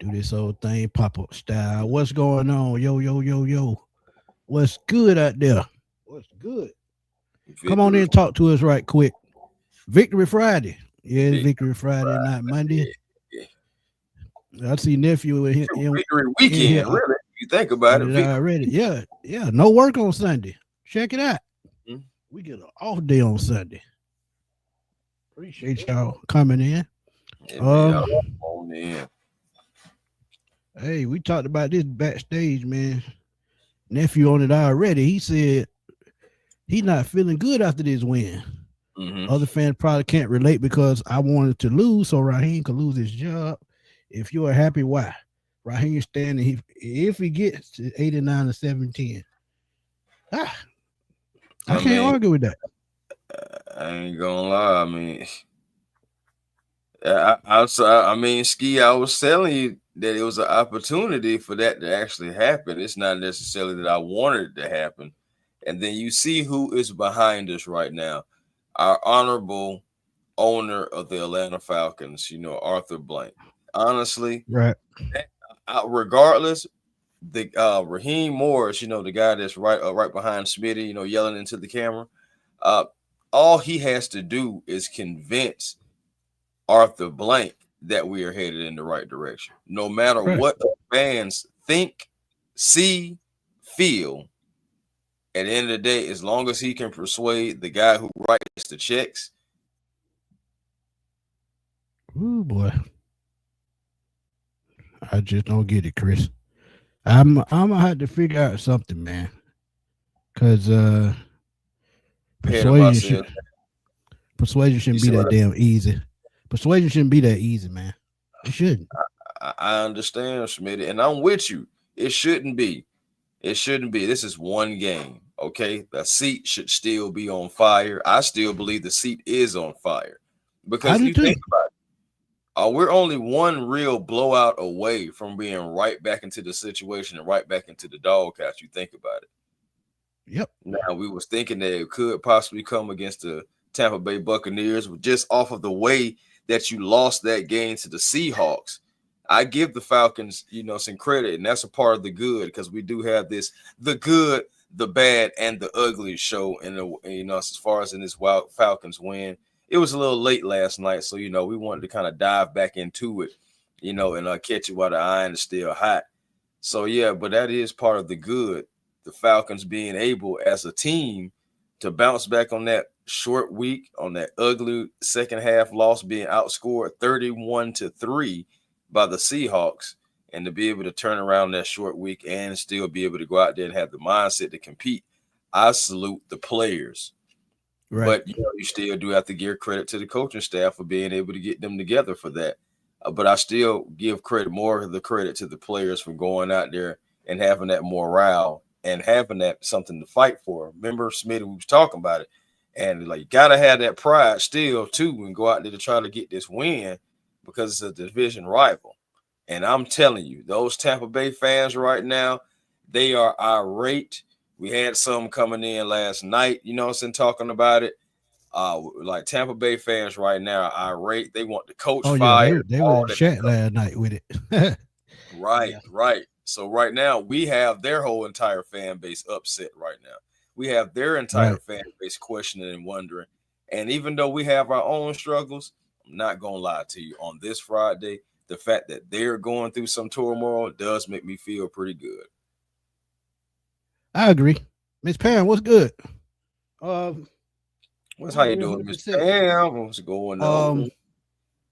Do this whole thing pop up style. What's going on? Yo, yo, yo, yo. What's good out there? What's good? Come on in Victory. and talk to us right quick. Victory Friday. Yeah, it's Victory Victory Friday, not Monday. yeah. I see nephew Victory in here weekend, really. You think about it, victory. already. Yeah, yeah. No work on Sunday. Check it out. Mhm. We get an off day on Sunday. Appreciate y'all coming in. Yeah, man, Um, y'all on in. hey, we talked about this backstage, man. Nephew on it already. He said he's not feeling good after this win. Mm-hmm. Other fans probably can't relate because I wanted to lose so Raheem could lose his job. If you are happy, why? Raheem standing, if he gets to 89 or 710. Ah, I I can't mean, argue with that. I ain't gonna lie. I mean, I mean, Ski, I was telling you that it was an opportunity for that to actually happen. It's not necessarily that I wanted it to happen. And then you see who is behind us right now. Our honorable owner of the Atlanta Falcons, Arthur Blank. Honestly, Right. regardless, the Raheem Morris, the guy that's right behind Smitty, yelling into the camera. Uh, all he has to do is convince Arthur Blank that we are headed in the right direction. No matter Right. what the fans think, see, feel, at the end of the day, as long as he can persuade the guy who writes the checks. Ooh, boy. I just don't get it, Chris. I'm gonna have to figure out something, man. Cause Ahead of persuasion ourselves. persuasion shouldn't be that damn easy. Persuasion shouldn't be that easy, man. It shouldn't. I understand, Smitty, and I'm with you. It shouldn't be. It shouldn't be. This is one game, okay? The seat should still be on fire. I still believe the seat is on fire I because do you too. think about it. We're only one real blowout away from being right back into the situation and right back into the doghouse. You think about it. Yep. Now, we was thinking that it could possibly come against the Tampa Bay Buccaneers just off of the way that you lost that game to the Seahawks. I give the Falcons, some credit, and that's a part of the good because we do have the good, the bad, and the ugly show. And as far as in this wild Falcons win, it was a little late last night, so we wanted to kind of dive back into it, and catch it while the iron is still hot. So yeah, but that is part of the good. The Falcons being able as a team to bounce back on that short week, on that ugly second half loss, being outscored 31-3 by the Seahawks, and to be able to turn around that short week and still be able to go out there and have the mindset to compete. I salute the players. Right. But you still do have to give credit to the coaching staff for being able to get them together for that. But I still give more of the credit to the players for going out there and having that morale and having that something to fight for. Remember, Smitty, we was talking about it, and you gotta have that pride still too, and go out there to try to get this win because it's a division rival. And I'm telling you, those Tampa Bay fans right now, they are irate. We had some coming in last night, talking about it. Like Tampa Bay fans right now are irate. They want the coach fired. They were in chat last night with it. Right, right. So right now we have their whole entire fan base upset right now. We have their entire fan base questioning and wondering. And even though we have our own struggles, I'm not gonna lie to you. On this Friday, the fact that they're going through some turmoil does make me feel pretty good. I agree. Miss Pam, what's good? How you doing, Miss Pam? What's going on?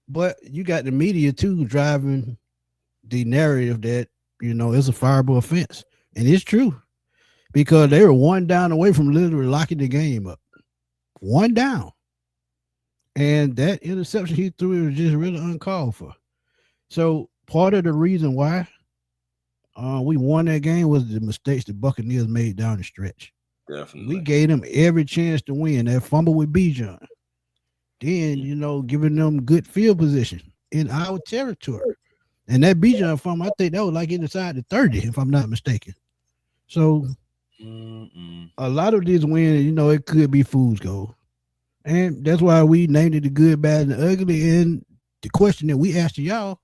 But you got the media too driving the narrative that it's a fireable offense, and it's true because they were one down away from literally locking the game up. One down, and that interception he threw was just really uncalled for. So part of the reason why we won that game was the mistakes the Buccaneers made down the stretch. Definitely. We gave them every chance to win. That fumble with Bijan. Then, giving them good field position in our territory. And that Bijan fumble, I think that was like inside the 30, if I'm not mistaken. So a lot of these wins, it could be fool's gold. And that's why we named it the good, bad, and the ugly. And the question that we asked y'all,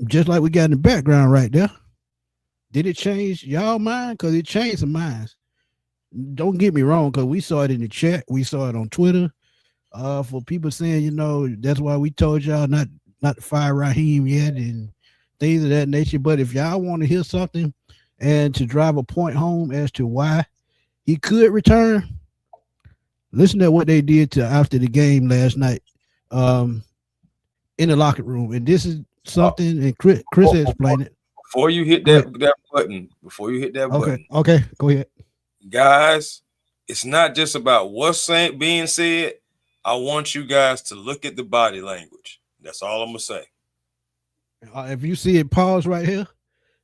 Just like we got in the background right there. Did it change y'all mind? Because it changed some minds. Don't get me wrong, because we saw it in the chat, we saw it on Twitter. For people saying, that's why we told y'all not to fire Raheem yet and things of that nature. But if y'all want to hear something and to drive a point home as to why he could return, listen to what they did to after the game last night in the locker room. And this is something, and Chris explained it. Before you hit that button, Okay, go ahead. Guys, it's not just about what's being said. I want you guys to look at the body language. That's all I'm going to say. If you see it pause right here,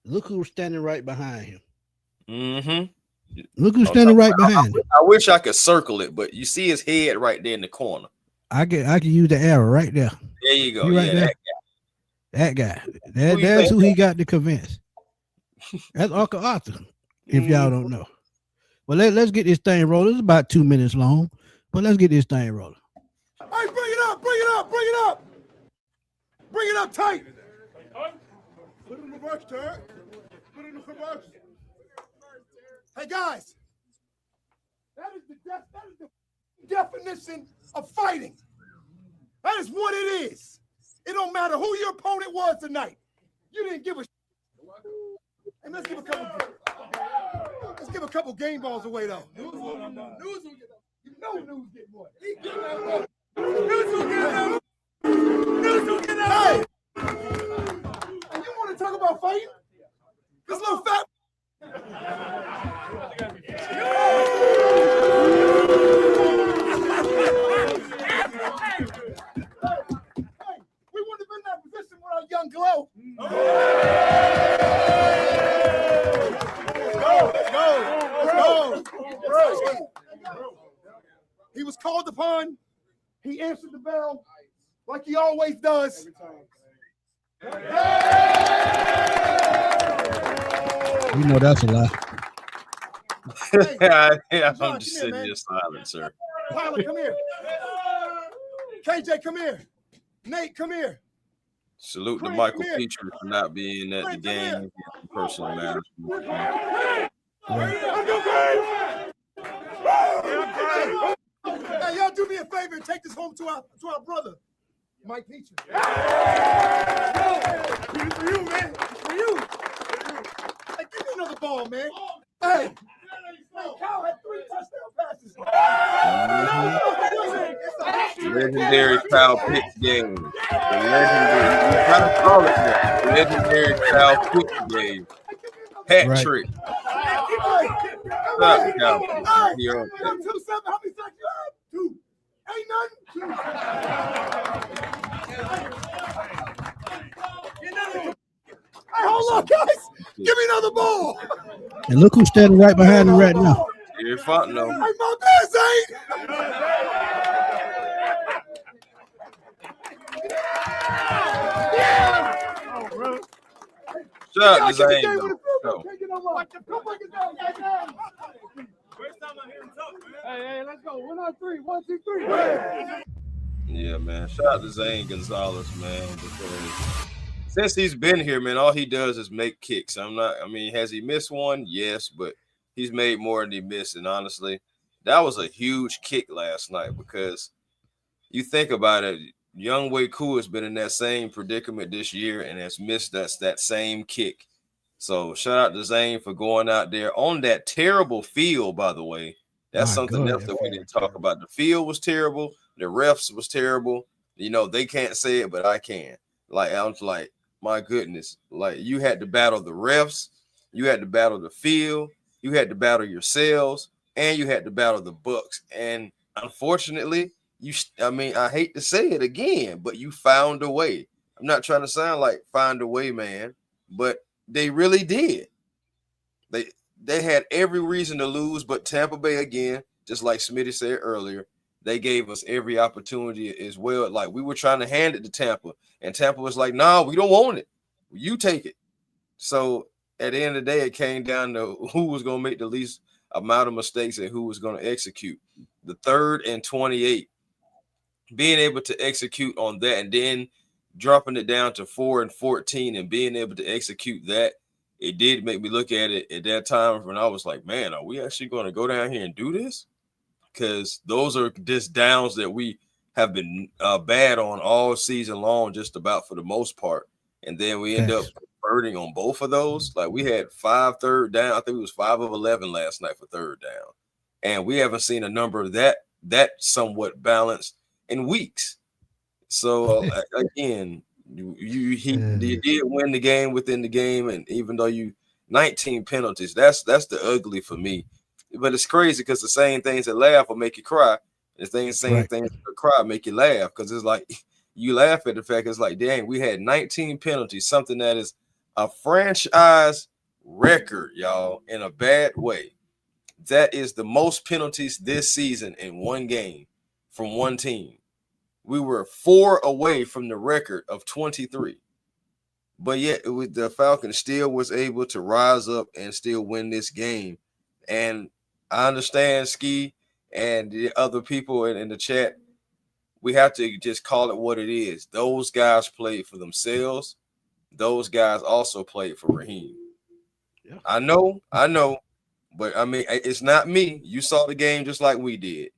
look who's standing right behind him. Mm-hmm. Look who's standing right behind him. I wish I could circle it, but you see his head right there in the corner. I can use the arrow right there. There you go. Right there. That guy. That's who he got to convince. That's Uncle Arthur, if y'all don't know. Well, let's get this thing rolling. It's about 2 minutes long, but let's get this thing rolling. Hey, bring it up. Bring it up tight. Put it in reverse, Terry. Put it in reverse. Hey, guys. That is the definition of fighting. That is what it is. It don't matter who your opponent was tonight. You didn't give a shit. And let's give a couple game balls away, though. News will get more. You know News get more. News will get more. Hey! You want to talk about fighting? This little fat... We wouldn't have been in that position without Young Glow. Let's go. He was called upon. He answered the bell like he always does. You know that's a lie. I'm just sitting here silent, sir. Pilot, come here. KJ, come here. Nate, come here. Salute to Michael Petrie for not being at the game. Personal matters. Hey, y'all do me a favor and take this home to our brother, Mike Petrie. For you, man. For you. Hey, give me another ball, man. Hey. Kyle had 3 touchdown passes. Legendary Kyle Pitts game. The legendary Kyle Pitts game. Hat trick. Stop, Kyle. Hey, 2-7. How many sacks you have? 2. Ain't nothing. Hey, hold on, guys. Give me another ball. And look who's standing right behind him right now. You're fighting though. Hey, my man, Zane. Shut up, Zane. Hey, let's go. 1 on 3. 1, 2, 3. Yeah, man. Shout out to Zane Gonzalez, man, because since he's been here, man, all he does is make kicks. Has he missed one? Yes, but he's made more than he missed. And honestly, that was a huge kick last night because you think about it, Young Wei Koo has been in that same predicament this year and has missed that same kick. So shout out to Zane for going out there on that terrible field, by the way. That's something else that we didn't talk about. The field was terrible. The refs was terrible. They can't say it, but I can. I was like, my goodness. You had to battle the refs. You had to battle the field. You had to battle yourselves. And you had to battle the Bucs. And unfortunately, I hate to say it again, but you found a way. I'm not trying to sound like find a way, man, but they really did. They had every reason to lose, but Tampa Bay, again, just like Smitty said earlier, they gave us every opportunity as well. Like, we were trying to hand it to Tampa, and Tampa was like, "No, we don't want it. You take it." So at the end of the day, it came down to who was going to make the least amount of mistakes and who was going to execute. The 3rd and 28, being able to execute on that and then dropping it down to 4-14 and being able to execute that, it did make me look at it at that time when I was like, man, are we actually going to go down here and do this? Because those are just downs that we have been bad on all season long, just about for the most part. And then we end up converting on both of those. Like we had 5 third down. I think it was 5 of 11 last night for third down. And we haven't seen a number of that somewhat balanced in weeks. So again, you did win the game within the game, and even though 19 penalties, that's the ugly for me. But it's crazy because the same things that laugh will make you cry. The things that cry make you laugh, because it's like you laugh at the fact it's like, dang, we had 19 penalties, something that is a franchise record, y'all, in a bad way. That is the most penalties this season in one game from one team. We were 4 away from the record of 23. But yet the Falcons still was able to rise up and still win this game. And I understand Ski and the other people in the chat. We have to just call it what it is. Those guys played for themselves. Those guys also played for Raheem. Yeah. I know. But, I mean, it's not me. You saw the game just like we did.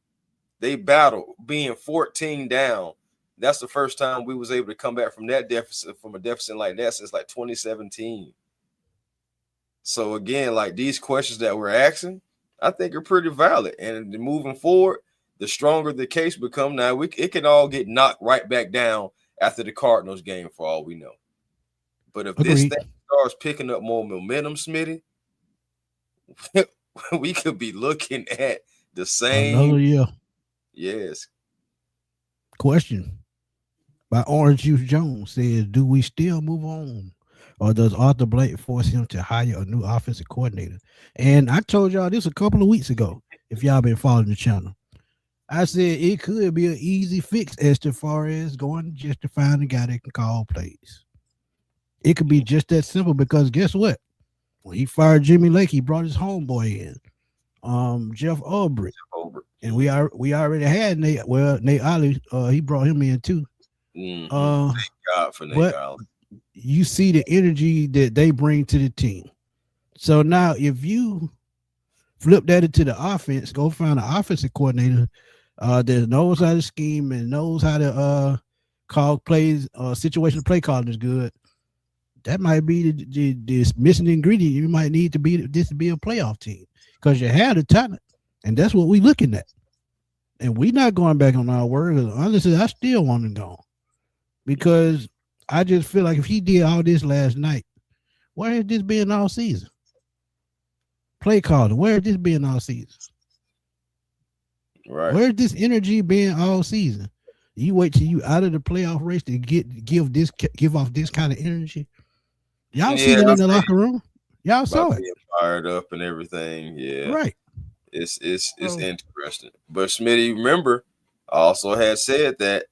They battled being 14 down. That's the first time we was able to come back from that deficit, from a deficit like that, since like 2017. So, again, like these questions that we're asking, I think are pretty valid. And moving forward, the stronger the case become. Now, it can all get knocked right back down after the Cardinals game for all we know. But if this thing starts picking up more momentum, Smitty, we could be looking at the same. Another year. Yes. Question by Orange Juice Jones says, do we still move on? Or does Arthur Blank force him to hire a new offensive coordinator? And I told y'all this a couple of weeks ago, if y'all been following the channel. I said it could be an easy fix as far as going just to find a guy that can call plays. It could be just that simple, because guess what? When he fired Jimmy Lake, he brought his homeboy in, Jeff Ulbrich. And we already had Nate Ollie. He brought him in too. Thank God for Nate Ollie. You see the energy that they bring to the team. So now, if you flip that into the offense, go find an offensive coordinator that knows how to scheme and knows how to call plays. Situational play calling is good. That might be the missing ingredient you might need to be a playoff team, because you have the talent, and that's what we're looking at. And we're not going back on our word. Honestly, I still want him gone, because I just feel like if he did all this last night, where has this been all season? Play calling, where has this been all season? Right. Where's this energy been all season? You wait till you out of the playoff race to give off this kind of energy. Y'all see that in the locker room? Y'all saw it. Fired up and everything. Yeah. Right. It's interesting. But Smitty, remember, I also had said that.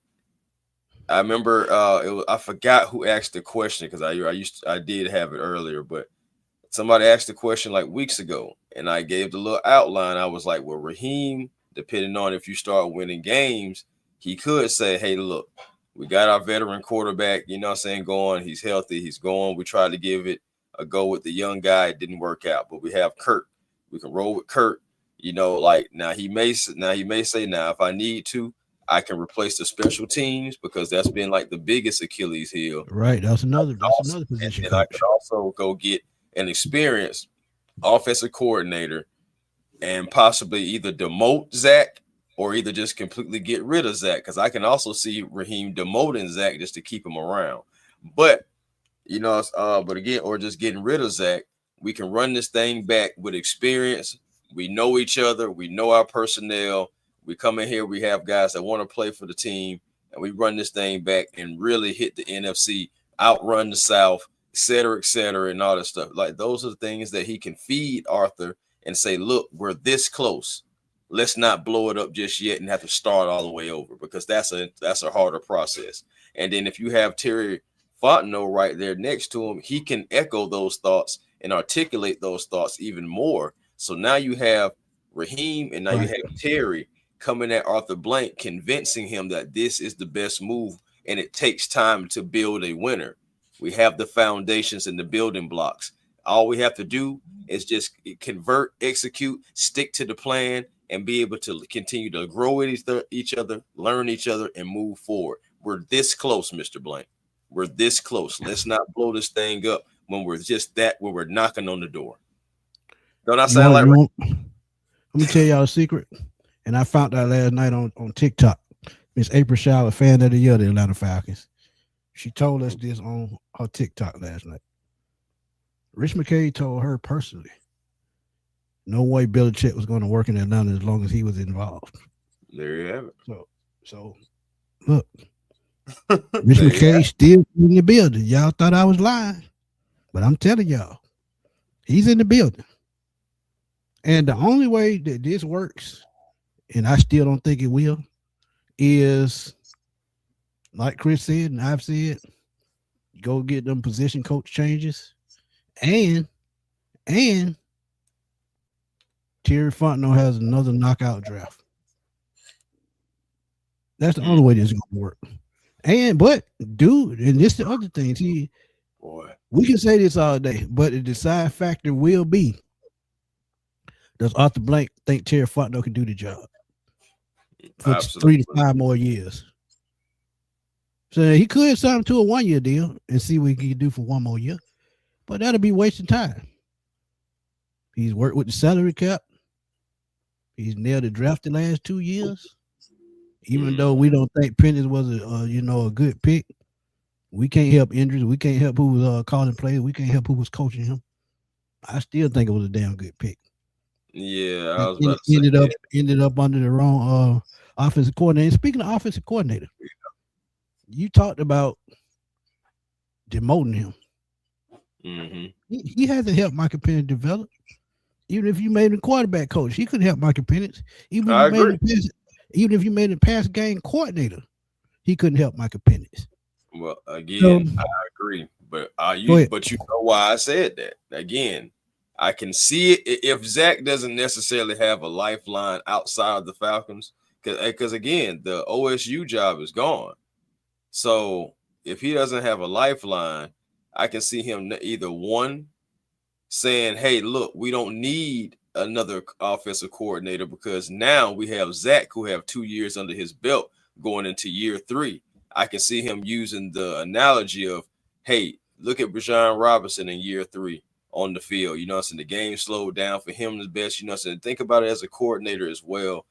I remember I forgot who asked the question, because I did have it earlier, but somebody asked the question like weeks ago, and I gave the little outline. I was like, well, Raheem, depending on if you start winning games, he could say, hey, look, we got our veteran quarterback, you know what I'm saying, going. He's healthy. He's going. We tried to give it a go with the young guy. It didn't work out, but we have Kurt. We can roll with Kurt. You know, like now he may say, if I need to, I can replace the special teams, because that's been like the biggest Achilles heel. Right. That's another position. And I could also go get an experienced offensive coordinator and possibly either demote Zach or either just completely get rid of Zach, because I can also see Raheem demoting Zach just to keep him around. But, you know, but again, or just getting rid of Zach, we can run this thing back with experience. We know each other. We know our personnel. We come in here, we have guys that want to play for the team, and we run this thing back and really hit the NFC, outrun the South, et cetera, and all that stuff. Like, those are the things that he can feed Arthur and say, look, we're this close. Let's not blow it up just yet and have to start all the way over, because that's a harder process. And then if you have Terry Fontenot right there next to him, he can echo those thoughts and articulate those thoughts even more. So now you have Raheem, and now you have Terry coming at Arthur Blank, convincing him that this is the best move and it takes time to build a winner. We have the foundations and the building blocks. All we have to do is just convert, execute, stick to the plan, and be able to continue to grow with each other, learn each other, and move forward. We're this close, Mr. Blank. We're this close. Let's not blow this thing up when we're when we're knocking on the door. Don't I sound like right? Let me tell y'all a secret. And I found out last night on TikTok. Miss April Shower, fan of the year of the Atlanta Falcons. She told us this on her TikTok last night. Rich McKay told her personally, no way Belichick was going to work in Atlanta as long as he was involved. There you have it. So look, Rich McKay still in the building. Y'all thought I was lying, but I'm telling y'all, he's in the building. And the only way that this works, and I still don't think it will, is like Chris said, and I've said, go get them position coach changes, and Terry Fontenot has another knockout draft. That's the only way this is going to work. But dude, and this the other thing. See, we can say this all day, but the decide factor will be: does Arthur Blank think Terry Fontenot can do the job for Absolutely. 3 to 5 more years? So he could sign him to a 1-year deal and see what he can do for 1 more year, but that'll be wasting time. He's worked with the salary cap. He's nailed the draft the last 2 years. Even though we don't think Pennis was a good pick, we can't help injuries. We can't help who was calling plays. We can't help who was coaching him. I still think it was a damn good pick. Yeah, I was about to say ended up under the wrong offensive coordinator. And speaking of offensive coordinator, you talked about demoting him. Mm-hmm. He hasn't helped Michael Penix develop. Even if you made him quarterback coach, he couldn't help Michael Penix. Even if you made him pass game coordinator, he couldn't help Michael Penix. Well, again, I agree, but you know why I said that. Again, I can see it if Zach doesn't necessarily have a lifeline outside of the Falcons, because again, the OSU job is gone. So if he doesn't have a lifeline, I can see him either one saying, hey, look, we don't need another offensive coordinator because now we have Zach, who have 2 years under his belt going into year 3. I can see him using the analogy of, hey, look at Bijan Robinson in year 3 on the field. You know, the game slowed down for him the best. You know, think about it as a coordinator as well.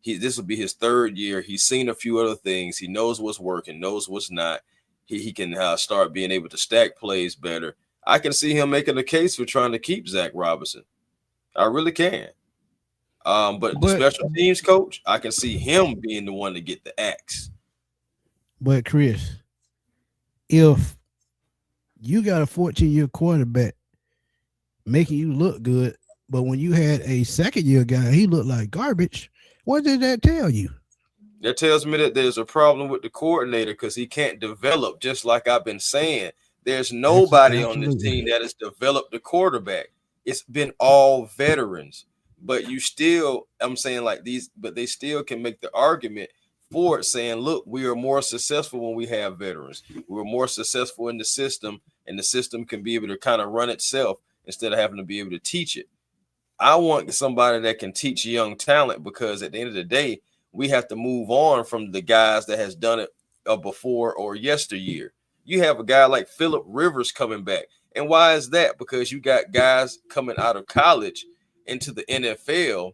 This will be his 3rd year. He's seen a few other things. He knows what's working, knows what's not. He can start being able to stack plays better. I can see him making a case for trying to keep Zach Robinson. I really can. But the special teams coach, I can see him being the one to get the axe. But Chris, if you got a 14-year quarterback making you look good, but when you had a 2nd-year guy, he looked like garbage, what did that tell you? That tells me that there's a problem with the coordinator because he can't develop, just like I've been saying. There's nobody on this team that has developed the quarterback. It's been all veterans. But you still, I'm saying like these, but they still can make the argument for it, saying, look, we are more successful when we have veterans. We're more successful in the system, and the system can be able to kind of run itself instead of having to be able to teach it. I want somebody that can teach young talent, because at the end of the day, we have to move on from the guys that has done it before or yesteryear. You have a guy like Phillip Rivers coming back. And why is that? Because you got guys coming out of college into the NFL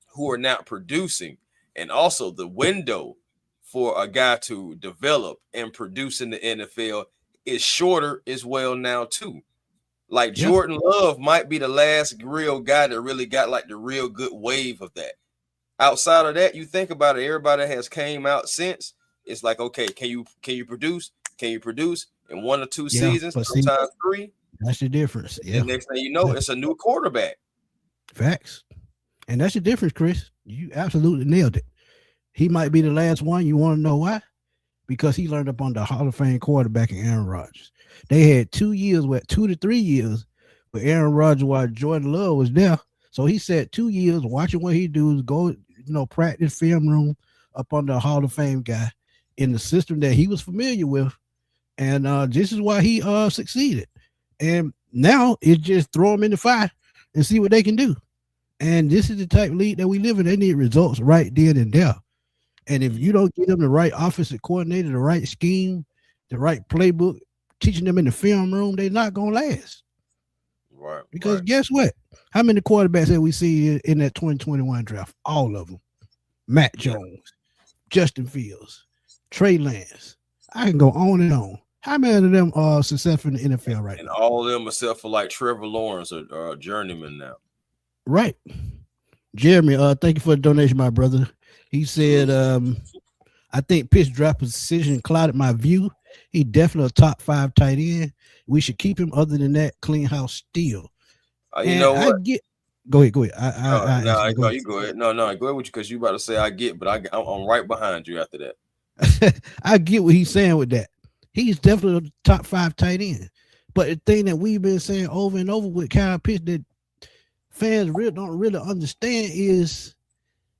who are not producing. And also the window for a guy to develop and produce in the NFL is shorter as well now too. Like Jordan Love might be the last real guy that really got like the real good wave of that. Outside of that, you think about it, everybody that has came out since, it's like, okay, can you produce? Can you produce in 1 or 2 seasons, sometimes 3? That's the difference. Yeah. The next thing you know, it's a new quarterback. Facts. And that's the difference, Chris. You absolutely nailed it. He might be the last one. You want to know why? Because he learned up on the Hall of Fame quarterback in Aaron Rodgers. They had 2 years, 2 to 3 years with Aaron Rodgers while Jordan Love was there. So he said 2 years watching what he does, go, practice film room up on the Hall of Fame guy. in the system that he was familiar with, and this is why he succeeded. And now it's just throw them in the fire and see what they can do. And this is the type of league that we live in. They need results right then and there. And if you don't give them the right offensive coordinator, the right scheme, the right playbook, teaching them in the film room, they're not gonna last. Right. Because guess what? How many quarterbacks have we seen in that 2021 draft? All of them. Matt Jones, Justin Fields, Trey Lance. I can go on and on. How many of them are successful in the NFL right and now? all of them except for like Trevor Lawrence are journeyman now. Right. Jeremy, thank you for the donation, my brother. He said, I think Pitt's draft position clouded my view. He definitely a top 5 tight end. We should keep him. Other than that, clean house still. You know what? Go ahead. You go ahead. No, go ahead with you because you about to say I get, but I'm right behind you after that. I get what he's saying with that. He's definitely a top 5 tight end. But the thing that we've been saying over and over with Kyle Pitts that fans don't really understand is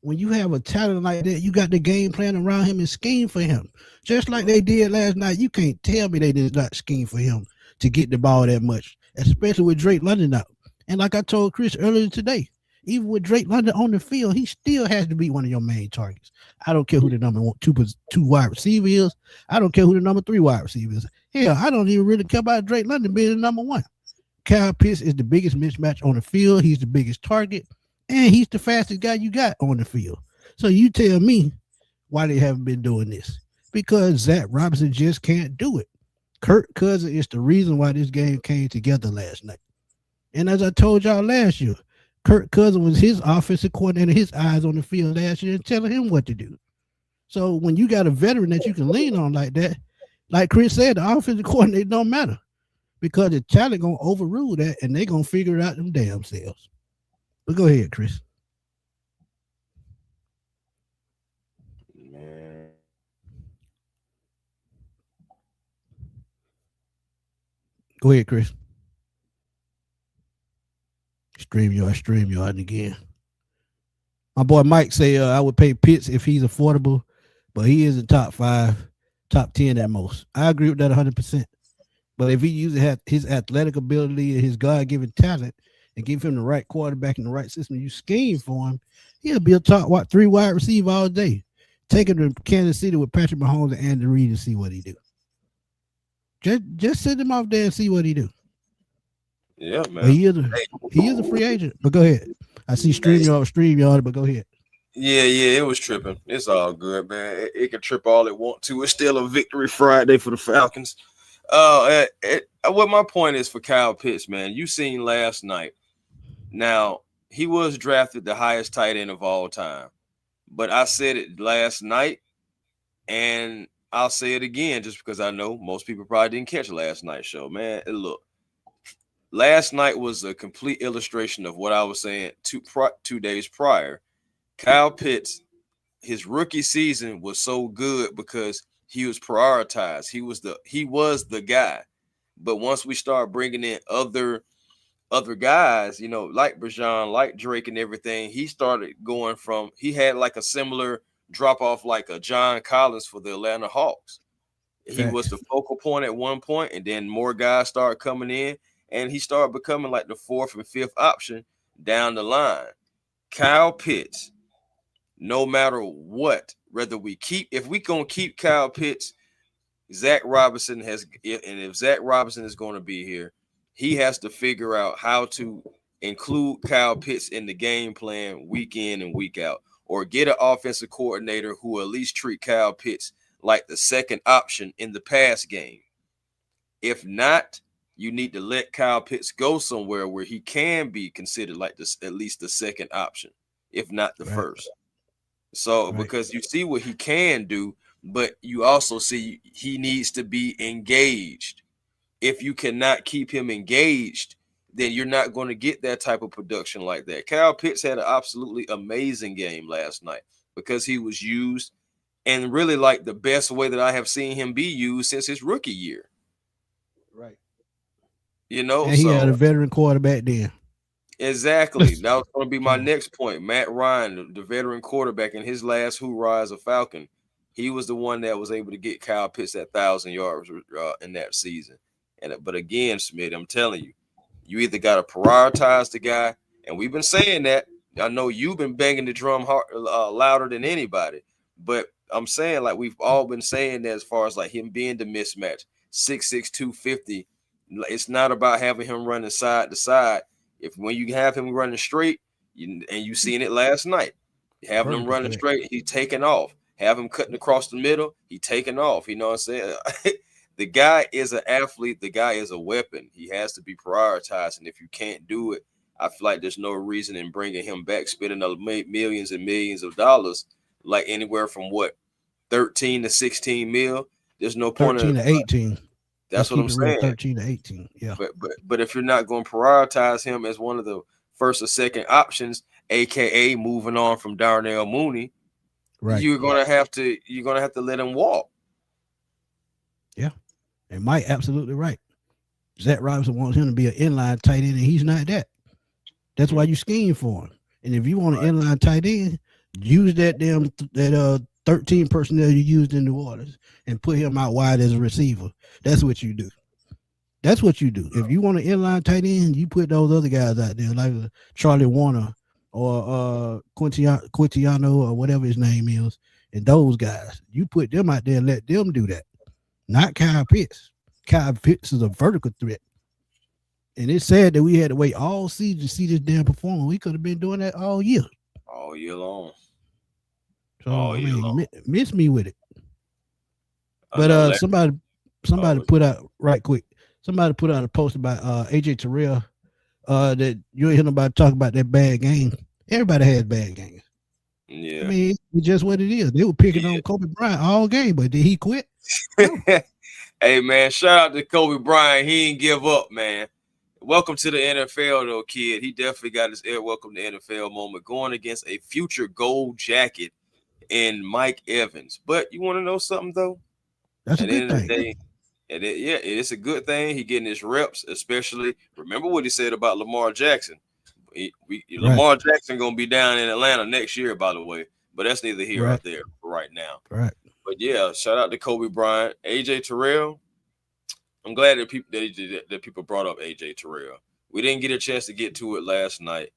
when you have a talent like that, you got the game plan around him and scheme for him. Just like they did last night. You can't tell me they did not scheme for him to get the ball that much, especially with Drake London out. And like I told Chris earlier today, even with Drake London on the field, he still has to be one of your main targets. I don't care who the number 2 wide receiver is. I don't care who the number 3 wide receiver is. Hell, I don't even really care about Drake London being the number 1. Kyle Pitts is the biggest mismatch on the field. He's the biggest target, and he's the fastest guy you got on the field. So you tell me why they haven't been doing this. Because Zach Robinson just can't do it. Kirk Cousins is the reason why this game came together last night. And as I told y'all last year, Kirk Cousins was his offensive coordinator, his eyes on the field last year and telling him what to do. So when you got a veteran that you can lean on like that, like Chris said, the offensive coordinator don't matter because the talent going to overrule that and they going to figure it out them damn selves. But go ahead, Chris. Go ahead, Chris. StreamYard again. My boy Mike say I would pay Pitts if he's affordable, but he is in top 5, top 10 at most. I agree with that 100%. But if he uses his athletic ability and his God-given talent and give him the right quarterback and the right system you scheme for him, he'll be a top 3 wide receiver all day. Take him to Kansas City with Patrick Mahomes and Andy Reid and see what he do. Just send him off there and see what he do. Yeah, man. But he is a free agent. But go ahead. I see StreamYard, but go ahead. Yeah, it was tripping. It's all good, man. It can trip all it want to. It's still a victory Friday for the Falcons. What my point is for Kyle Pitts, man, you seen last night. Now, he was drafted the highest tight end of all time. But I said it last night, and I'll say it again just because I know most people probably didn't catch last night's show, man. Look, last night was a complete illustration of what I was saying 2 days prior. Kyle Pitts, his rookie season was so good because he was prioritized. He was the guy. But once we start bringing in other guys, like Bijan, like Drake and everything, he started going from, he had like a similar drop off like a John Collins for the Atlanta Hawks. He was the focal point at one point, and then more guys started coming in, and he started becoming like the 4th and 5th option down the line. Kyle Pitts, no matter what, if we gonna keep Kyle Pitts, Zach Robinson if Zach Robinson is going to be here, he has to figure out how to include Kyle Pitts in the game plan week in and week out, or get an offensive coordinator who will at least treat Kyle Pitts like the second option in the pass game. If not, you need to let Kyle Pitts go somewhere where he can be considered like this, at least the second option, if not the first. So because you see what he can do, but you also see he needs to be engaged. If you cannot keep him engaged, then you're not going to get that type of production like that. Kyle Pitts had an absolutely amazing game last night because he was used and really like the best way that I have seen him be used since his rookie year. Right. And he had a veteran quarterback then. Exactly. That was going to be my next point. Matt Ryan, the veteran quarterback in his last hoorah as a Falcon, He was the one that was able to get Kyle Pitts that 1,000 yards in that season. But again, Smitty, I'm telling you, you either got to prioritize the guy, and we've been saying that. I know you've been banging the drum hard, louder than anybody, but I'm saying, like, we've all been saying that as far as like him being the mismatch, 6'6", 250. It's not about having him running side to side. When you have him running straight, and you seen it last night, having him running straight, he's taking off. Have him cutting across the middle, he taking off. You know what I'm saying? The guy is an athlete. The guy is a weapon. He has to be prioritized. And if you can't do it, I feel like there's no reason in bringing him back, spending millions and millions of dollars, like anywhere from 13 to 16 mil. There's no point. 13 to 18. That's what I'm saying. 13 to 18. Yeah. But if you're not going to prioritize him as one of the first or second options, aka moving on from Darnell Mooney, right, you're gonna have to let him walk. Yeah, and Mike absolutely right. Zach Robinson wants him to be an inline tight end, and he's not that. That's why you scheme for him. And if you want an inline tight end, use that 13 personnel you used in New Orleans and put him out wide as a receiver. That's what you do. That's what you do. If you want an inline tight end, you put those other guys out there like Charlie Warner or Quintiano or whatever his name is, and those guys. You put them out there and let them do that. Not Kyle Pitts. Kyle Pitts is a vertical threat. And it's sad that we had to wait all season to see this damn performance. We could have been doing that all year. All year long. So miss me with it. But somebody put out right quick. Somebody put out a post about AJ Terrell. That you ain't hear nobody talk about that bad game. Everybody has bad games. Yeah. I mean, it's just what it is. They were picking on Kobe Bryant all game, but did he quit? Hey, man, shout out to Kobe Bryant. He didn't give up, man. Welcome to the NFL, though, kid. He definitely got his welcome to NFL moment going against a future gold jacket in Mike Evans. But you want to know something, though? That's a good thing. It's a good thing. He getting his reps, especially. Remember what he said about Lamar Jackson. Lamar Jackson going to be down in Atlanta next year, by the way. But that's neither here nor there right now. Right. But yeah, shout out to Kobe Bryant. AJ Terrell. I'm glad that people brought up AJ Terrell. We didn't get a chance to get to it last night,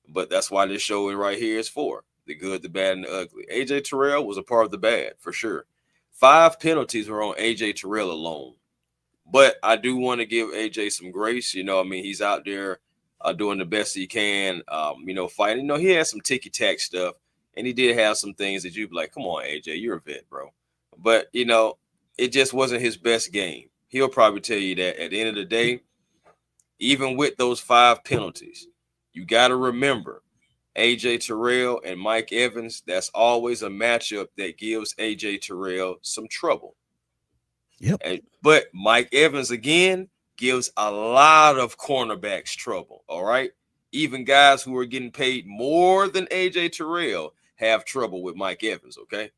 but that's why this show right here is for the good, the bad, and the ugly. AJ Terrell was a part of the bad for sure. 5 penalties were on AJ Terrell alone. But I do want to give AJ some grace. You know, I mean, he's out there doing the best he can, fighting. You know, he had some ticky-tack stuff, and he did have some things that you'd be like, come on, AJ, you're a vet, bro. But, it just wasn't his best game. He'll probably tell you that at the end of the day, even with those 5 penalties, you got to remember AJ Terrell and Mike Evans, that's always a matchup that gives AJ Terrell some trouble. Yep. But Mike Evans, again, gives a lot of cornerbacks trouble, all right? Even guys who are getting paid more than AJ Terrell have trouble with Mike Evans, okay?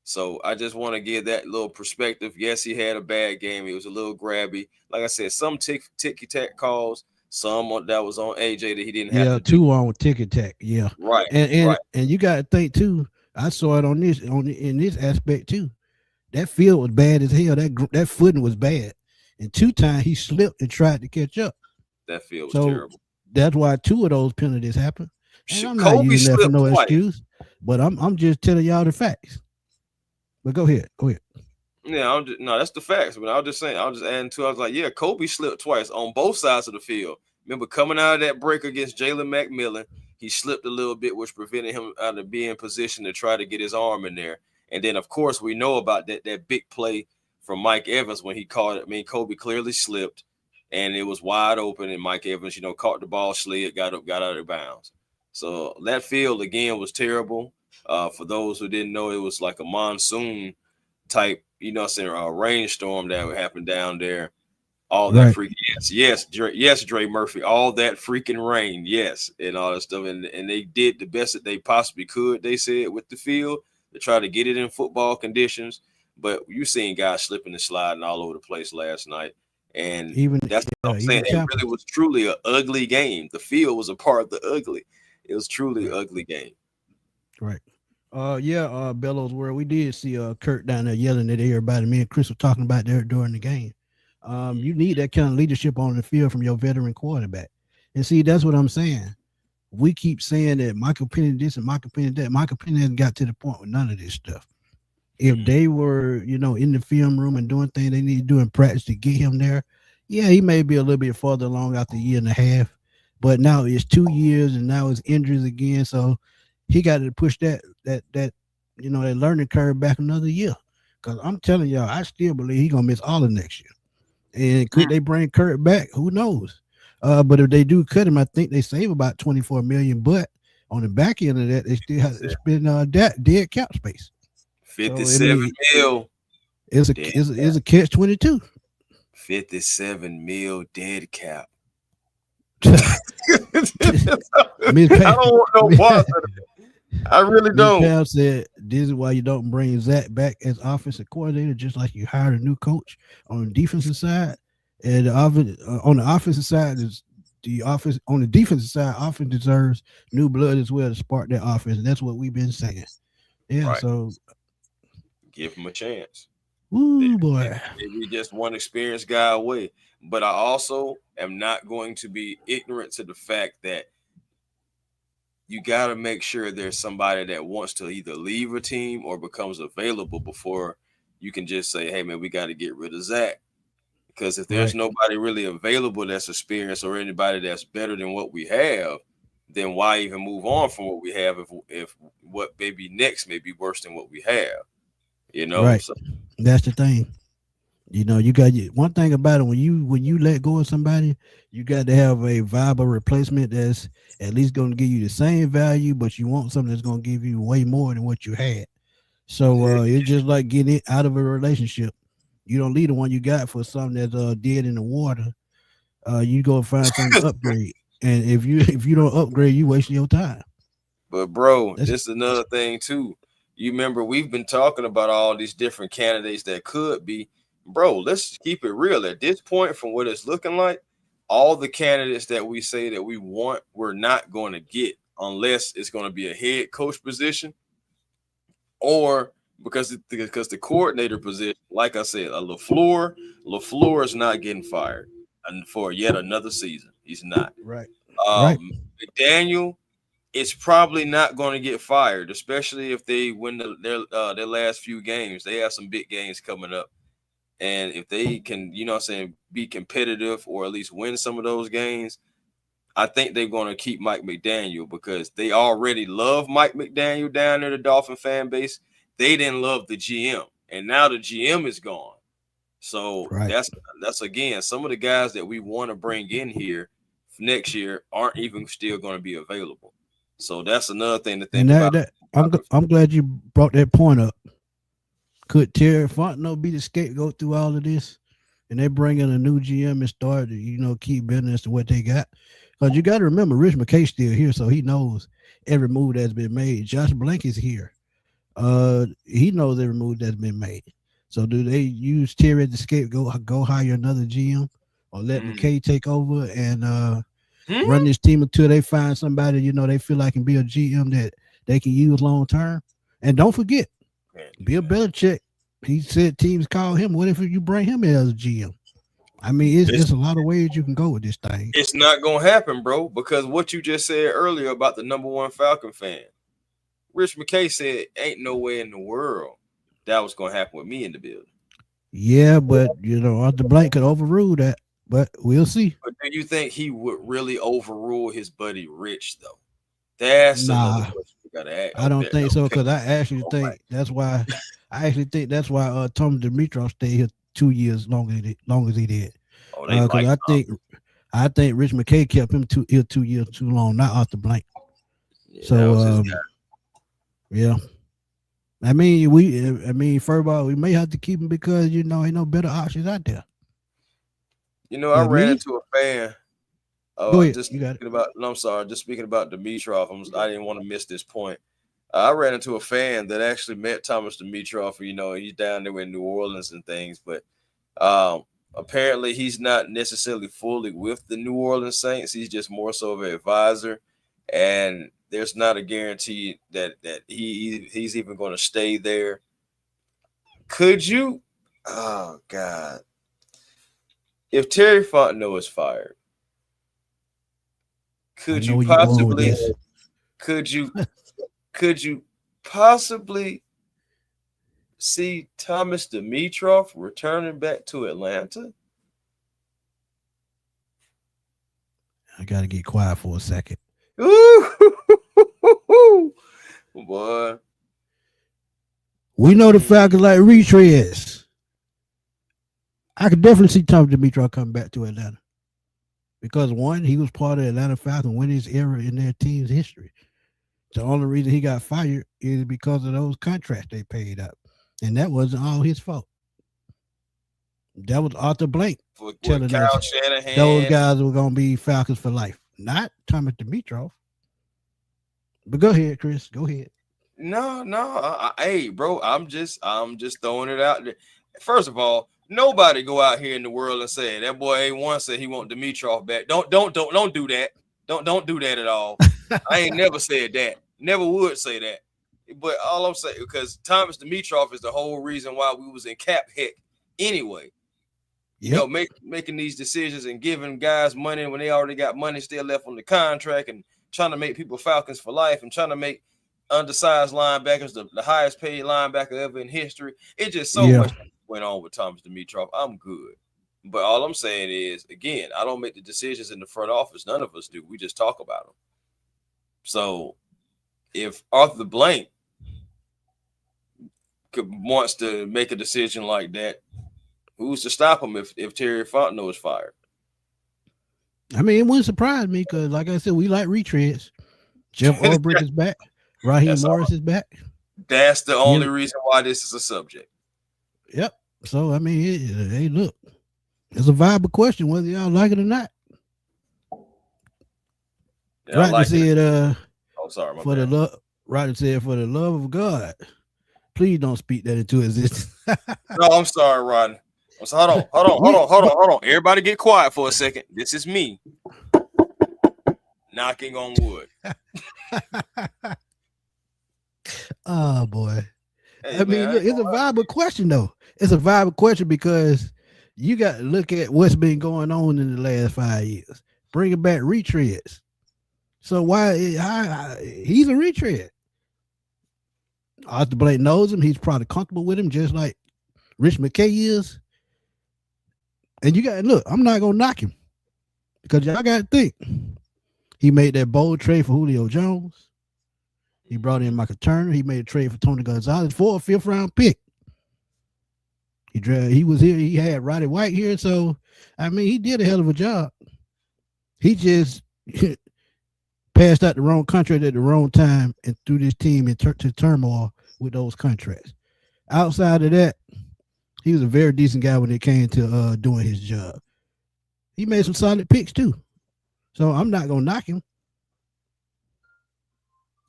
So I just want to give that little perspective. Yes, he had a bad game. He was a little grabby. Like I said, some ticky-tack calls, some that was on AJ that he didn't have to do. 2 on ticky-tack, yeah. Right, and you got to think, too, I saw it in this aspect, too. That field was bad as hell. That footing was bad. And 2 times he slipped and tried to catch up. That field was terrible. That's why 2 of those penalties happened. And I'm not using that for no excuse, but I'm just telling y'all the facts. But go ahead. Yeah, that's the facts. But I was just saying, I was just adding to. I was like, yeah, Kobe slipped twice on both sides of the field. Remember coming out of that break against Jalen McMillan, he slipped a little bit, which prevented him out of being in position to try to get his arm in there. And then, of course, we know about that big play from Mike Evans when he caught it. I mean, Kobe clearly slipped, and it was wide open, and Mike Evans, caught the ball, slid, got out of bounds. So that field, again, was terrible. For those who didn't know, it was like a monsoon type, rainstorm that would happen down there. All that freaking yes, Dre Murphy, all that freaking rain, yes, and all that stuff. And they did the best that they possibly could, they said, with the field to try to get it in football conditions. But you seen guys slipping and sliding all over the place last night. And that's what I'm saying. It really was truly an ugly game. The field was a part of the ugly. It was truly an ugly game. Right. Bellows World. We did see Kurt down there yelling at everybody. Me and Chris were talking about there during the game. You need that kind of leadership on the field from your veteran quarterback. And see, that's what I'm saying. We keep saying that Michael Penny this and Michael Penny that. Michael Penny hasn't got to the point with none of this stuff. If they were, in the film room and doing things they need to do in practice to get him there, yeah, he may be a little bit further along after a year and a half. But now it's 2 years and now it's injuries again. So he got to push that learning curve back another year. Because I'm telling y'all, I still believe he's gonna miss all of next year. And could they bring Kurt back? Who knows? But if they do cut him, I think they save about 24 million. But on the back end of that, they still have to spend dead cap space. 57 mil. It's a catch 22. 57 mil dead cap. I don't want no parts of it. I really don't. Pam said this is why you don't bring Zach back as offensive coordinator, just like you hired a new coach on the defensive side. And on the offensive side is on the defensive side, offense deserves new blood as well to spark that offense. And that's what we've been saying. Yeah, right. So give him a chance. Ooh, boy. Maybe just one experienced guy away. But I also am not going to be ignorant to the fact that you got to make sure there's somebody that wants to either leave a team or becomes available before you can just say, hey, man, we got to get rid of Zach. Because if there's nobody really available that's experienced or anybody that's better than what we have, then why even move on from what we have if what may be next may be worse than what we have? Right. So, that's the thing. You got one thing about it when you let go of somebody, you got to have a viable replacement that's at least going to give you the same value, but you want something that's going to give you way more than what you had. So it's just like getting it out of a relationship. You don't leave the one you got for something that's dead in the water. You go find something to upgrade, and if you don't upgrade, you wasting your time. But bro, this is another thing too. You remember we've been talking about all these different candidates that could be. Bro, let's keep it real. At this point, from what it's looking like, all the candidates that we say that we want, we're not going to get unless it's going to be a head coach position or because the coordinator position, like I said, LaFleur is not getting fired for yet another season. He's not. Right. McDaniel is probably not going to get fired, especially if they win their last few games. They have some big games coming up. And if they can, be competitive or at least win some of those games, I think they're going to keep Mike McDaniel because they already love Mike McDaniel down there, the Dolphin fan base. They didn't love the GM, and now the GM is gone. So that's again, some of the guys that we want to bring in here next year aren't even still going to be available. So that's another thing to think about. I'm glad you brought that point up. Could Terry Fontenot be the scapegoat through all of this? And they bring in a new GM and start to, keep business to what they got. Because you got to remember, Rich McKay's still here, so he knows every move that's been made. Josh Blank is here. He knows every move that's been made. So do they use Terry as the scapegoat, go hire another GM, or let McKay take over and run this team until they find somebody, they feel like can be a GM that they can use long term? And don't forget, Bill Belichick, he said teams call him. What if you bring him in as a GM? I mean, it's a lot of ways you can go with this thing. It's not going to happen, bro, because what you just said earlier about the number one Falcon fan, Rich McKay said, ain't no way in the world that was going to happen with me in the building. Yeah, but, Arthur Blank could overrule that, but we'll see. But do you think he would really overrule his buddy Rich, though? That's another question we got to ask. I don't think so, because I actually think that's why Tom Dimitroff stayed here 2 years long as he did. Because I think Rich McKay kept him here 2 years too long, not Arthur Blank. Yeah, so yeah. I mean, first of all, we may have to keep him because ain't no better options out there. I ran into a fan. Go ahead. Just speaking about Dimitroff. I didn't want to miss this point. I ran into a fan that actually met Thomas Dimitroff. He's down there in New Orleans and things, but apparently he's not necessarily fully with the New Orleans Saints. He's just more so of an advisor. And there's not a guarantee that he's even going to stay there. Could you? Oh God! If Terry Fontenot is fired, could you possibly see Thomas Dimitroff returning back to Atlanta? I gotta get quiet for a second. Ooh, boy. We know the Falcons like retreads. I could definitely see Thomas Dimitroff coming back to Atlanta. Because one, he was part of the Atlanta Falcons winningest era in their team's history. The only reason he got fired is because of those contracts they paid up. And that wasn't all his fault. That was Arthur Blank telling Kyle us Shanahan. Those guys were going to be Falcons for life. Not Thomas Dimitroff. But go ahead, Chris. Go ahead. No. Hey, bro, I'm just throwing it out there. First of all, nobody go out here in the world and say that boy A1 said he want Dimitroff back. Don't do that. Don't do that at all. I ain't never said that. Never would say that. But all I'm saying, because Thomas Dimitroff is the whole reason why we was in cap heck anyway. Yep. You know, making these decisions and giving guys money when they already got money still left on the contract, and trying to make people Falcons for life, and trying to make undersized linebackers the highest paid linebacker ever in history. It just so much went on with Thomas Dimitroff. I'm good. But all I'm saying is, again, I don't make the decisions in the front office. None of us do. We just talk about them. So if Arthur Blank wants to make a decision like that, who's to stop him if Terry Fontenot is fired? I mean, it wouldn't surprise me because, like I said, we like retreads. Jeff Ulbrich is back. Raheem Morris is back. That's the only reason why this is a subject. Yep. So, I mean, hey, look, it's a viable question whether y'all like it or not. Yeah, Rodney said, sorry, for the love. Rodney said, for the love of God, please don't speak that into existence. No, I'm sorry, Rodney. So hold on. Everybody get quiet for a second. This is me knocking on wood. Oh boy. Hey, I mean, look, it's a viable question though. It's a viable question because you got to look at what's been going on in the last 5 years. Bringing back retreads. So why he's a retread? Arthur Blank knows him. He's probably comfortable with him, just like Rich McKay is. And you got to look, I'm not going to knock him because y'all got to think. He made that bold trade for Julio Jones. He brought in Michael Turner. He made a trade for Tony Gonzalez for a 5th round pick. He was here. He had Roddy White here. So, I mean, he did a hell of a job. He just passed out the wrong contract at the wrong time and threw this team into turmoil with those contracts. Outside of that, he was a very decent guy when it came to doing his job. He made some solid picks too. So I'm not gonna knock him.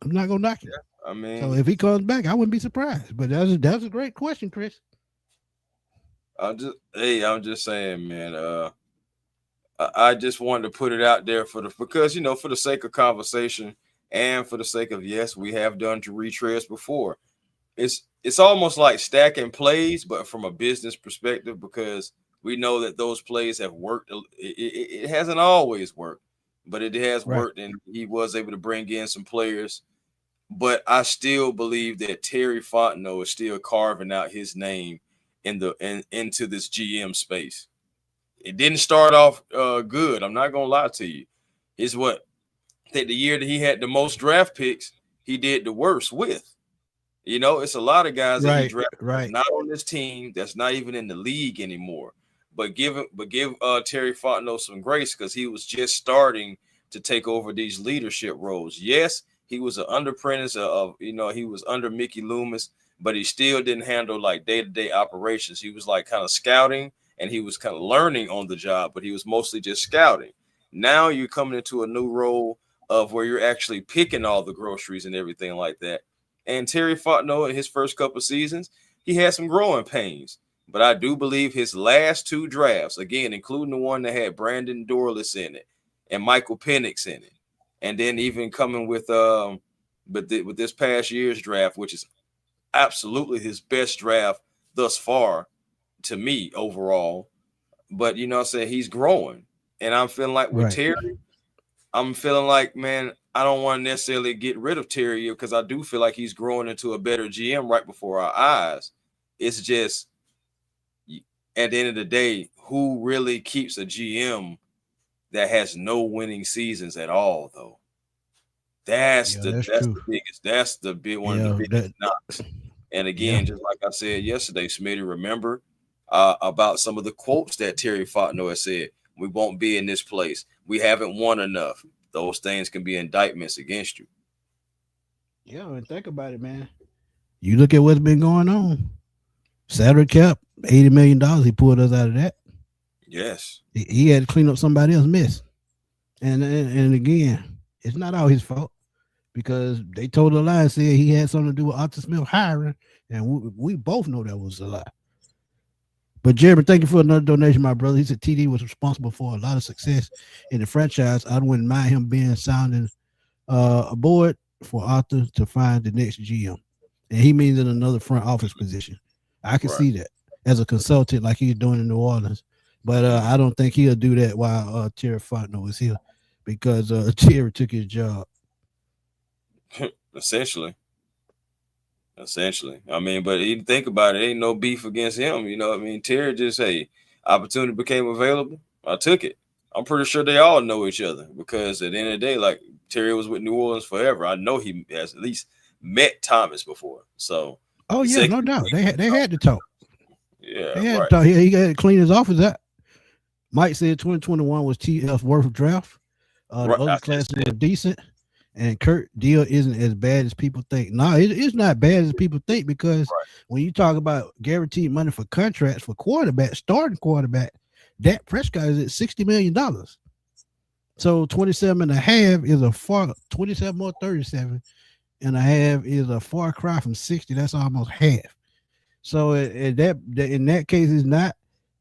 Yeah, I mean, so if he comes back, I wouldn't be surprised. But that's a great question, Chris. I'm just saying, man. I just wanted to put it out there because for the sake of conversation and for the sake of we have done retreads before. It's almost like stacking plays, but from a business perspective, because we know that those plays have worked. It hasn't always worked, but it has worked, and he was able to bring in some players. But I still believe that Terry Fontenot is still carving out his name into this GM space. It didn't start off good. I'm not gonna lie to you. It's I think the year that he had the most draft picks, he did the worst with. It's a lot of guys that he drafted not on this team that's not even in the league anymore. But give Terry Fontenot some grace because he was just starting to take over these leadership roles. Yes, he was an apprentice of he was under Mickey Loomis, but he still didn't handle like day-to-day operations. He was like kind of scouting and he was kind of learning on the job, but he was mostly just scouting. Now you're coming into a new role of where you're actually picking all the groceries and everything like that. And Terry Fontenot in his first couple of seasons, he had some growing pains. But I do believe his last 2 drafts, again, including the one that had Brandon Dorless in it and Michael Penix in it, and then even coming with with this past year's draft, which is absolutely his best draft thus far to me overall. But you know what I'm saying, he's growing. And I'm feeling like with Terry, I'm feeling like, man, I don't want to necessarily get rid of Terry because I do feel like he's growing into a better GM right before our eyes. It's just at the end of the day, who really keeps a GM that has no winning seasons at all, though? That's the biggest. That's the big one of the biggest knocks. And again, just like I said yesterday, Smitty, remember about some of the quotes that Terry Fontenot has said. We won't be in this place. We haven't won enough. Those things can be indictments against you. Yeah, and think about it, man. You look at what's been going on. Salary cap, $80 million. He pulled us out of that. Yes. He had to clean up somebody else's mess. And again, it's not all his fault because they told a lie and said he had something to do with Arthur Smith hiring, and we both know that was a lie. But Jeremy, thank you for another donation, my brother. He said TD was responsible for a lot of success in the franchise. I wouldn't mind him being sounding a board for Arthur to find the next GM. And he means in another front office position. I can see that as a consultant like he's doing in New Orleans. But I don't think he'll do that while Terry Fontenot is here because Terry took his job. Essentially. I mean, but even think about it, ain't no beef against him. You know what I mean? Terry just, hey, opportunity became available. I took it. I'm pretty sure they all know each other because at the end of the day, like Terry was with New Orleans forever. I know he has at least met Thomas before. So, yeah, no doubt. They had to talk. Yeah, they had to talk. He had to clean his office out. Mike said 2021 was TF's worth of draft. The other classes were decent. And Kurt deal isn't as bad as people think. No, it's not bad as people think because when you talk about guaranteed money for contracts for quarterback, starting quarterback, Dak Prescott is at $60 million. So 27.5 is a far 27 more 37 and a half is a far cry from 60. That's almost half. So in that case, it's not.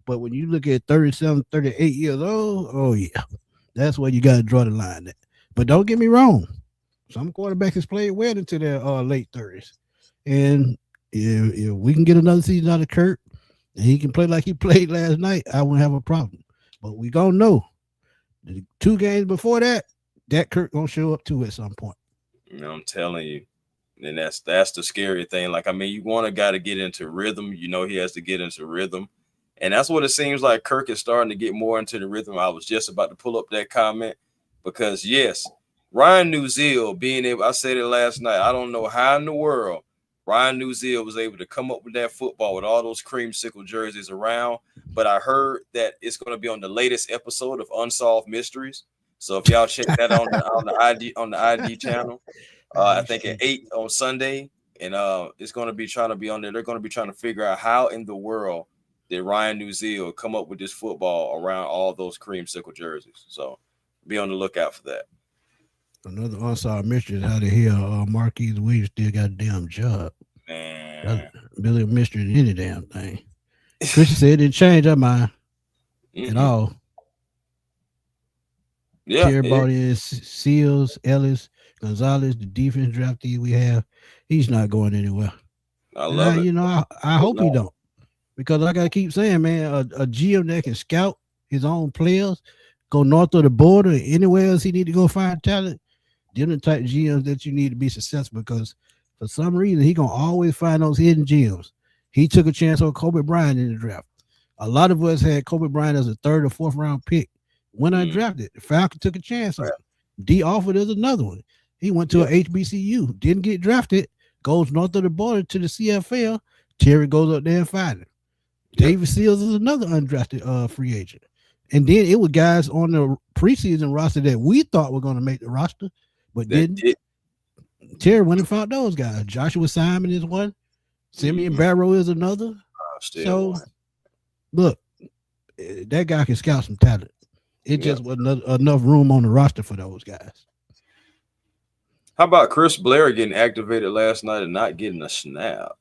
But when you look at 37, 38 years old, oh yeah, that's where you got to draw the line at. But don't get me wrong. Some quarterbacks has played well into their late 30s. And if we can get another season out of Kurt and he can play like he played last night, I wouldn't have a problem. But we gonna know the 2 games before that Kurt gonna show up too at some point. You know, I'm telling you. And that's the scary thing. Like, I mean, you want a guy to get into rhythm. You know, he has to get into rhythm. And that's what it seems like Kirk is starting to get more into the rhythm. I was just about to pull up that comment because, yes, Ryan Newzeel being able, I said it last night, I don't know how in the world Ryan Newzeel was able to come up with that football with all those creamsicle jerseys around. But I heard that it's going to be on the latest episode of Unsolved Mysteries. So if y'all check that on the ID channel, I think at 8 on Sunday, and it's going to be trying to be on there. They're going to be trying to figure out how in the world did Ryan Newzeel come up with this football around all those creamsicle jerseys. So be on the lookout for that. Another unsolved mystery is how the hell Marquise Williams still got a damn job. Man. That's really a mystery in any damn thing. Christian said it didn't change our mind at all. Yeah. Terry brought in Seals, Ellis, Gonzalez, the defense draftee we have. He's not going anywhere. I love it. You know, I hope he don't. Because like I keep saying, man, a GM that can scout his own players, go north of the border, anywhere else he need to go find talent, them the type of GMs that you need to be successful because for some reason he gonna always find those hidden gems. He took a chance on Kobe Bryant in the draft. A lot of us had Kobe Bryant as a 3rd or 4th round pick when undrafted. The Falcons took a chance on him. D offered as another one. He went to a HBCU, didn't get drafted, goes north of the border to the CFL. Terry goes up there and finds him. David Seals is another undrafted free agent. And then it was guys on the preseason roster that we thought were going to make the roster, but didn't. Terry went and found those guys. Joshua Simon is one. Simeon Barrow is another. Look, that guy can scout some talent. It just wasn't enough room on the roster for those guys. How about Chris Blair getting activated last night and not getting a snap?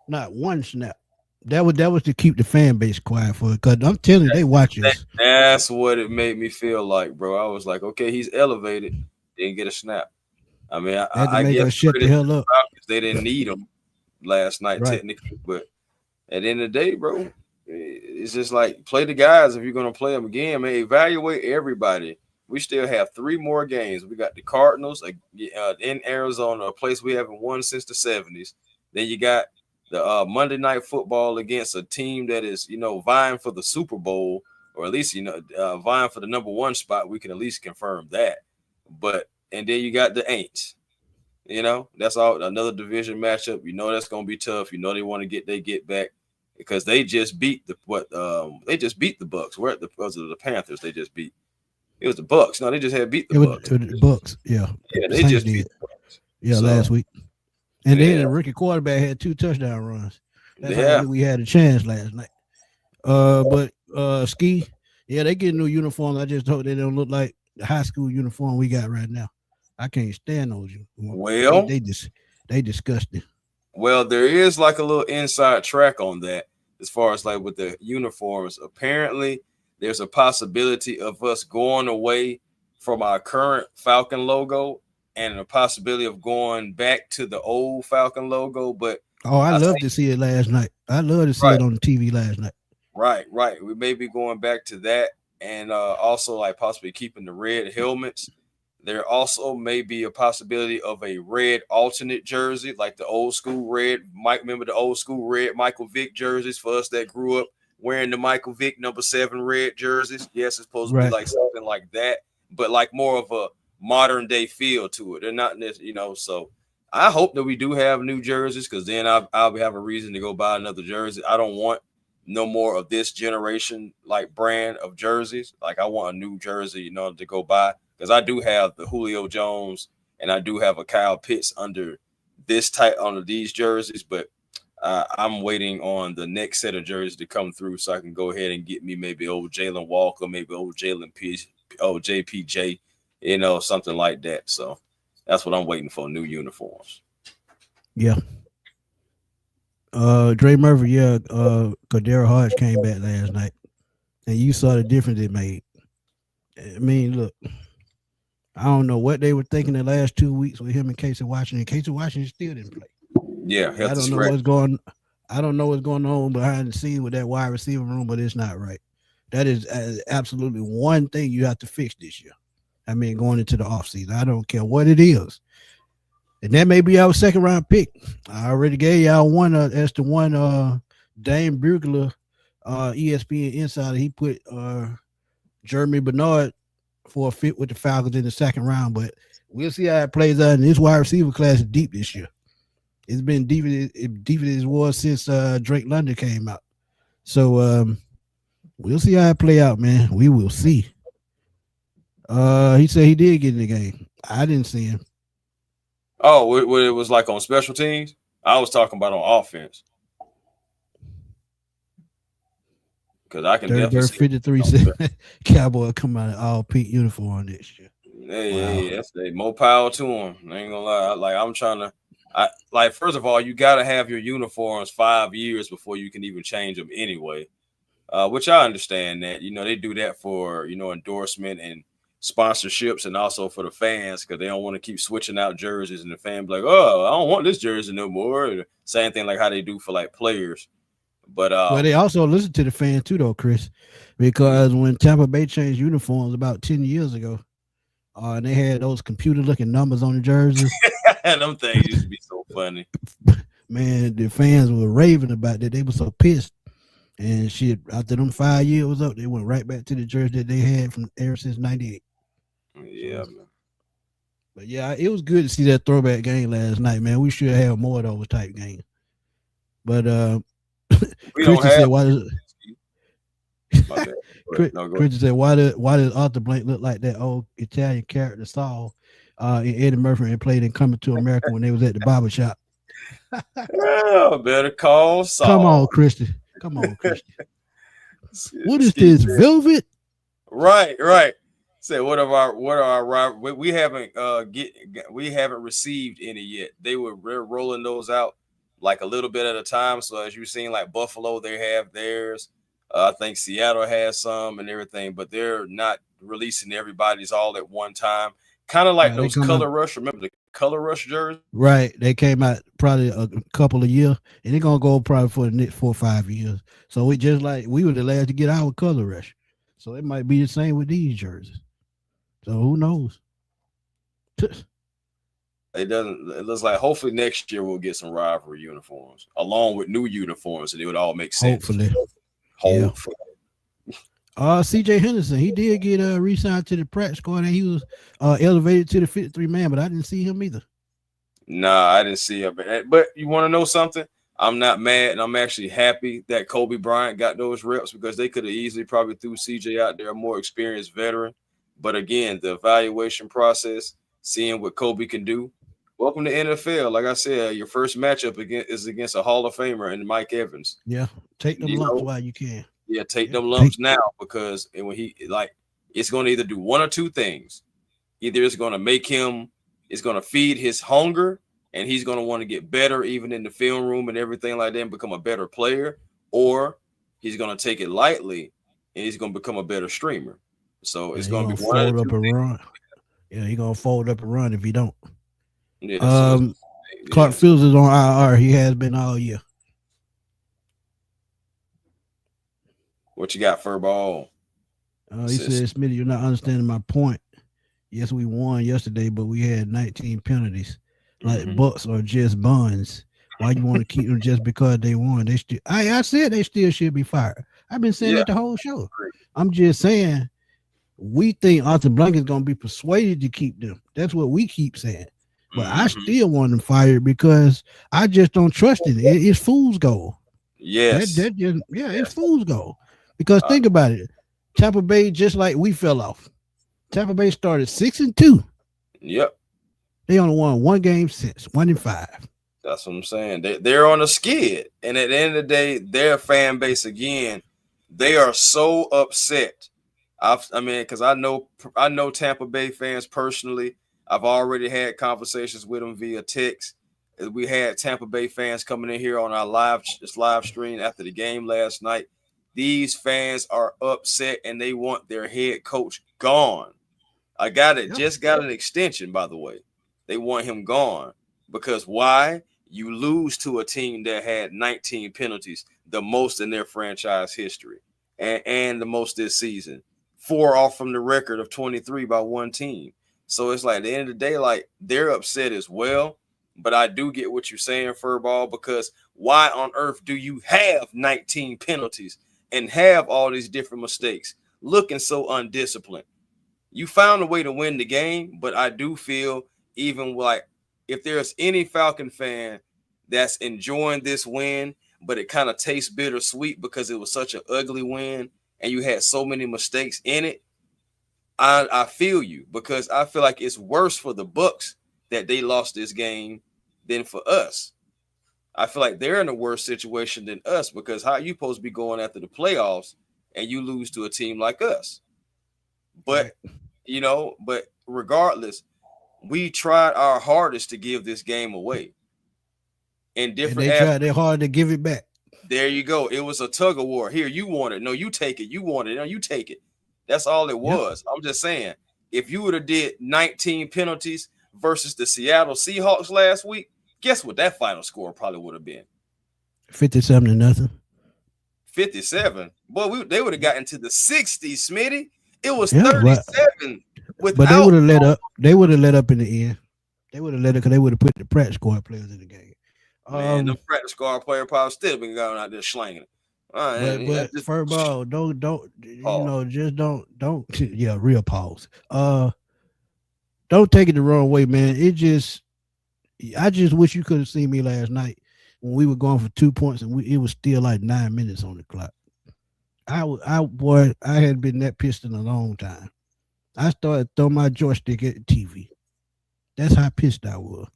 Not one snap. That was to keep the fan base quiet for it. Because I'm telling you, they watch us. That's what it made me feel like, bro. I was like, okay, he's elevated, Didn't get a snap. I mean, They had to I make give us shut the credit to hell the up. Falcons. They didn't need them last night, Right. technically. But at the end of the day, bro, it's just like play the guys if you're going to play them again, man. Evaluate everybody. We still have 3 more games. We got the Cardinals in Arizona, a place we haven't won since the 70s. Then you got the Monday Night Football against a team that is, vying for the Super Bowl, or at least, vying for the number 1 spot. We can at least confirm that. And then you got the Aints. That's all another division matchup. That's going to be tough. They want to get back because they just beat the Bucks. Was it the Panthers they just beat? It was the Bucks. No, they just had beat the Bucks. It was the Bucks. Yeah. Yeah, they Saints just did. beat the Bucks. Yeah, So, last week. And then yeah. the rookie quarterback had 2 touchdown runs. That's how Yeah. I knew we had a chance last night. But Ski, yeah, they get new uniforms. I just hope they don't look like the high school uniform we got right now. I can't stand those uniforms. Well, they disgusting. Well, there is like a little inside track on that as far as like with the uniforms. Apparently, there's a possibility of us going away from our current Falcon logo and a possibility of going back to the old Falcon logo. But I love to see it last night. I love to see it on the TV last night. Right. We may be going back to that and also like possibly keeping the red helmets. There also may be a possibility of a red alternate jersey, like the old school red. Remember the old school red Michael Vick jerseys for us that grew up wearing the Michael Vick number 7 red jerseys? Yes, it's supposed to be like something like that, but like more of a modern day feel to it. They're not, so I hope that we do have new jerseys because then I'll have a reason to go buy another jersey. I don't want no more of this generation like brand of jerseys. Like I want a new jersey, to go buy. Because I do have the Julio Jones and I do have a Kyle Pitts under these jerseys, but I'm waiting on the next set of jerseys to come through so I can go ahead and get me maybe old Jalen Walker, maybe old JPJ, something like that. So that's what I'm waiting for, new uniforms. Yeah. Dre Murphy, Cordero Hodge came back last night, and you saw the difference it made. I mean, look. I don't know what they were thinking the last 2 weeks with him and Casey Washington. Casey Washington still didn't play. Yeah, I don't know what's going on behind the scenes with that wide receiver room, but it's not right. That is absolutely one thing you have to fix this year. I mean, going into the offseason, I don't care what it is, and that may be our 2nd round pick. I already gave y'all one as to one. Dane Brugler, ESPN insider, he put Jeremy Bernard for a fit with the Falcons in the 2nd round, but we'll see how it plays out. And this wide receiver class is deep this year. It's been deeper as it was since Drake London came out. So we'll see how it play out, man. We will see. He said he did get in the game. I didn't see him. Oh, it was like on special teams? I was talking about on offense. Because I can definitely 53 Cowboy come out in all pink uniform this year. Hey, that's more power to him. I ain't gonna lie. Like I'm trying to, first of all, you gotta have your uniforms 5 years before you can even change them anyway. Which I understand that they do that for endorsement and sponsorships and also for the fans because they don't want to keep switching out jerseys and the fan be like, oh, I don't want this jersey no more. Same thing like how they do for like players. But well, they also listen to the fans too, though, Chris, because when Tampa Bay changed uniforms about 10 years ago, and they had those computer-looking numbers on the jerseys. Them things used to be so funny. Man, the fans were raving about that. They were so pissed. And shit, after them 5 years was up, they went right back to the jersey that they had from ever since '98. Yeah, man. But yeah, it was good to see that throwback game last night, man. We should have more of those type games. But Christian said, "Why does?" Christian said, "Why does Arthur Blank look like that old Italian character Saul in Eddie Murphy and played in Coming to America when they was at the barber shop?" Oh, better call Saul. Come on, Christian. What is this, velvet? Right. Say what are our we haven't received any yet. They're rolling those out like a little bit at a time. So as you've seen, like Buffalo, they have theirs. I think Seattle has some and everything, but they're not releasing everybody's all at one time. Kind of like those Color Rush. Remember the Color Rush jersey? Right. They came out probably a couple of years, and they're gonna go probably for the next 4 or 5 years. So we just like we were the last to get our Color Rush. So it might be the same with these jerseys. So who knows? It doesn't. It looks like hopefully next year we'll get some rivalry uniforms along with new uniforms, and it would all make sense. Hopefully. Yeah. CJ Henderson, he did get re-signed to the practice squad, and he was elevated to the 53-man, but I didn't see him either. Nah, I didn't see him. But you want to know something? I'm not mad, and I'm actually happy that Kobe Bryant got those reps because they could have easily probably threw CJ out there, a more experienced veteran. But again, the evaluation process, seeing what Kobe can do. Welcome to NFL. Like I said, your first matchup is against a Hall of Famer and Mike Evans. Yeah, take them lumps while you can. Yeah, take them lumps now because when it's going to either do one or two things. Either it's going to make him, it's going to feed his hunger, and he's going to want to get better even in the film room and everything like that and become a better player, or he's going to take it lightly and he's going to become a better streamer. So it's going to be one fold up and run. Yeah, he's going to fold up and run if he don't. Yeah, Clark Fields is on IR. He has been all year. What you got, Furball? He said, Smitty, you're not understanding my point. Yes, we won yesterday, but we had 19 penalties. Like Bucks are just buns. Why you want to keep them just because they won? They still. I said they still should be fired. I've been saying that the whole show. I'm just saying we think Arthur Blank is going to be persuaded to keep them. That's what we keep saying. But I still want them fired because I just don't trust it. It's fool's gold. Yes. It's fool's gold. Because think about it. Tampa Bay, just like we fell off. Tampa Bay started 6-2. Yep. They only won one game since 1-5. That's what I'm saying. They're on a skid. And at the end of the day, their fan base, again, they are so upset. Because I know Tampa Bay fans personally. I've already had conversations with them via text. We had Tampa Bay fans coming in here on our live stream after the game last night. These fans are upset and they want their head coach gone. Just got an extension, by the way. They want him gone because why? You lose to a team that had 19 penalties, the most in their franchise history, and the most this season. 4 off from the record of 23 by one team. So it's like at the end of the day, like they're upset as well. But I do get what you're saying, Furball, because why on earth do you have 19 penalties and have all these different mistakes, looking so undisciplined? You found a way to win the game, but I do feel even like if there's any Falcon fan that's enjoying this win, but it kind of tastes bittersweet because it was such an ugly win and you had so many mistakes in it, I feel you because I feel like it's worse for the Bucs that they lost this game than for us. I feel like they're in a worse situation than us because how you supposed to be going after the playoffs and you lose to a team like us? But, but regardless, we tried our hardest to give this game away. And they tried their hard to give it back. There you go. It was a tug of war. Here, you want it. No, you take it. You want it. No, you take it. That's all it was. Yep. I'm just saying, if you would have did 19 penalties versus the Seattle Seahawks last week, guess what that final score probably would have been? 57-0. 57. Boy, they would have gotten to the 60s, Smitty. It was 37. But they would have let up. They would have let up in the end. They would have let it because they would have put the practice squad players in the game. Man, the practice squad player probably still been going out there slanging it. But Furball, don't. Yeah, real pause. Don't take it the wrong way, man. I just wish you could have seen me last night when we were going for 2 points and it was still like 9 minutes on the clock. I had been that pissed in a long time. I started throwing my joystick at the TV. That's how pissed I was.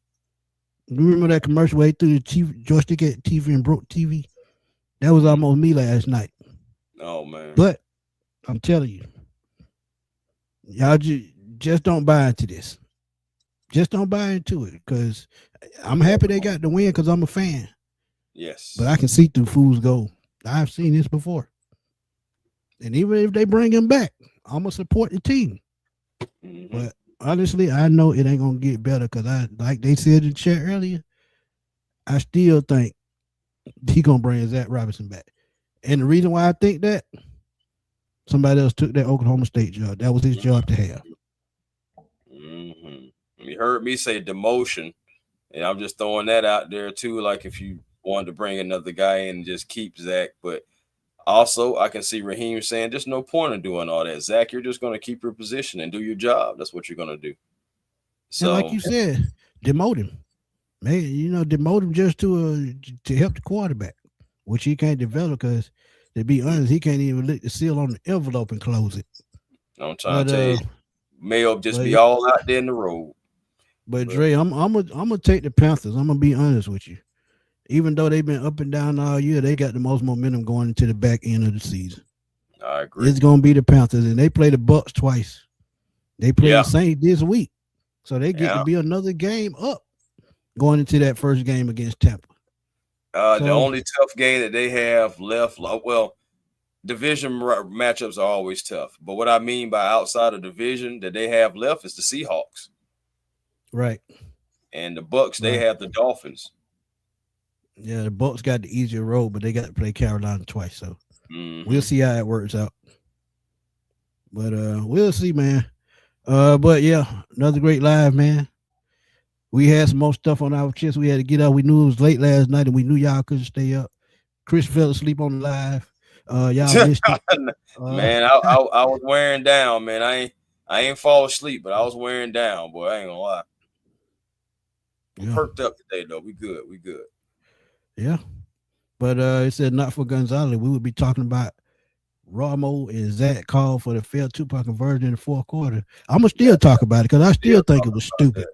You remember that commercial where he threw the joystick at the TV and broke TV? That was almost me last night. Oh, man. But I'm telling you, y'all just don't buy into this. Just don't buy into it because I'm happy they got the win because I'm a fan. Yes. But I can see through fool's gold. I've seen this before. And even if they bring him back, I'm going to support the team. Mm-hmm. But honestly, I know it ain't gonna get better because like they said in the chat earlier, I still think he gonna bring Zach Robinson back. And the reason why I think that somebody else took that Oklahoma State job. That was his job to have. Mm-hmm. You heard me say demotion, and I'm just throwing that out there too. Like if you wanted to bring another guy in and just keep Zach, but also I can see Raheem saying there's no point in doing all that. Zach, you're just going to keep your position and do your job. That's what you're going to do. And like So you said, demote him. Man, demote him just to help the quarterback, which he can't develop because, to be honest, he can't even lick the seal on the envelope and close it. I'm trying to tell you, Mayo just be but all out there in the road. but Dre, I'm gonna take the Panthers. I'm gonna be honest with you. Even though they've been up and down all year, they got the most momentum going into the back end of the season. I agree. It's gonna be the Panthers, and they play the Bucks twice. They play Yeah. the Saints this week, so they get Yeah. to be another game up going into that first game against Tampa. The only tough game that they have left, well, division matchups are always tough. But what I mean by outside of division that they have left is the Seahawks. Right. And the Bucks, they have the Dolphins. Yeah, the Bucks got the easier road, but they got to play Carolina twice. So we'll see how it works out. But we'll see, man. But yeah, another great live, man. We had some more stuff on our chest. We had to get up. We knew it was late last night, and we knew y'all couldn't stay up. Chris fell asleep on the live. Y'all missed it. Man, I was wearing down, man. I ain't fall asleep, but I was wearing down, boy. I ain't gonna lie. We perked up today, though. We good. Yeah. But it said not for Gonzalez. We would be talking about Ramo and Zach call for the failed two-point conversion in the fourth quarter. I'm gonna still talk about it because I still think it was stupid.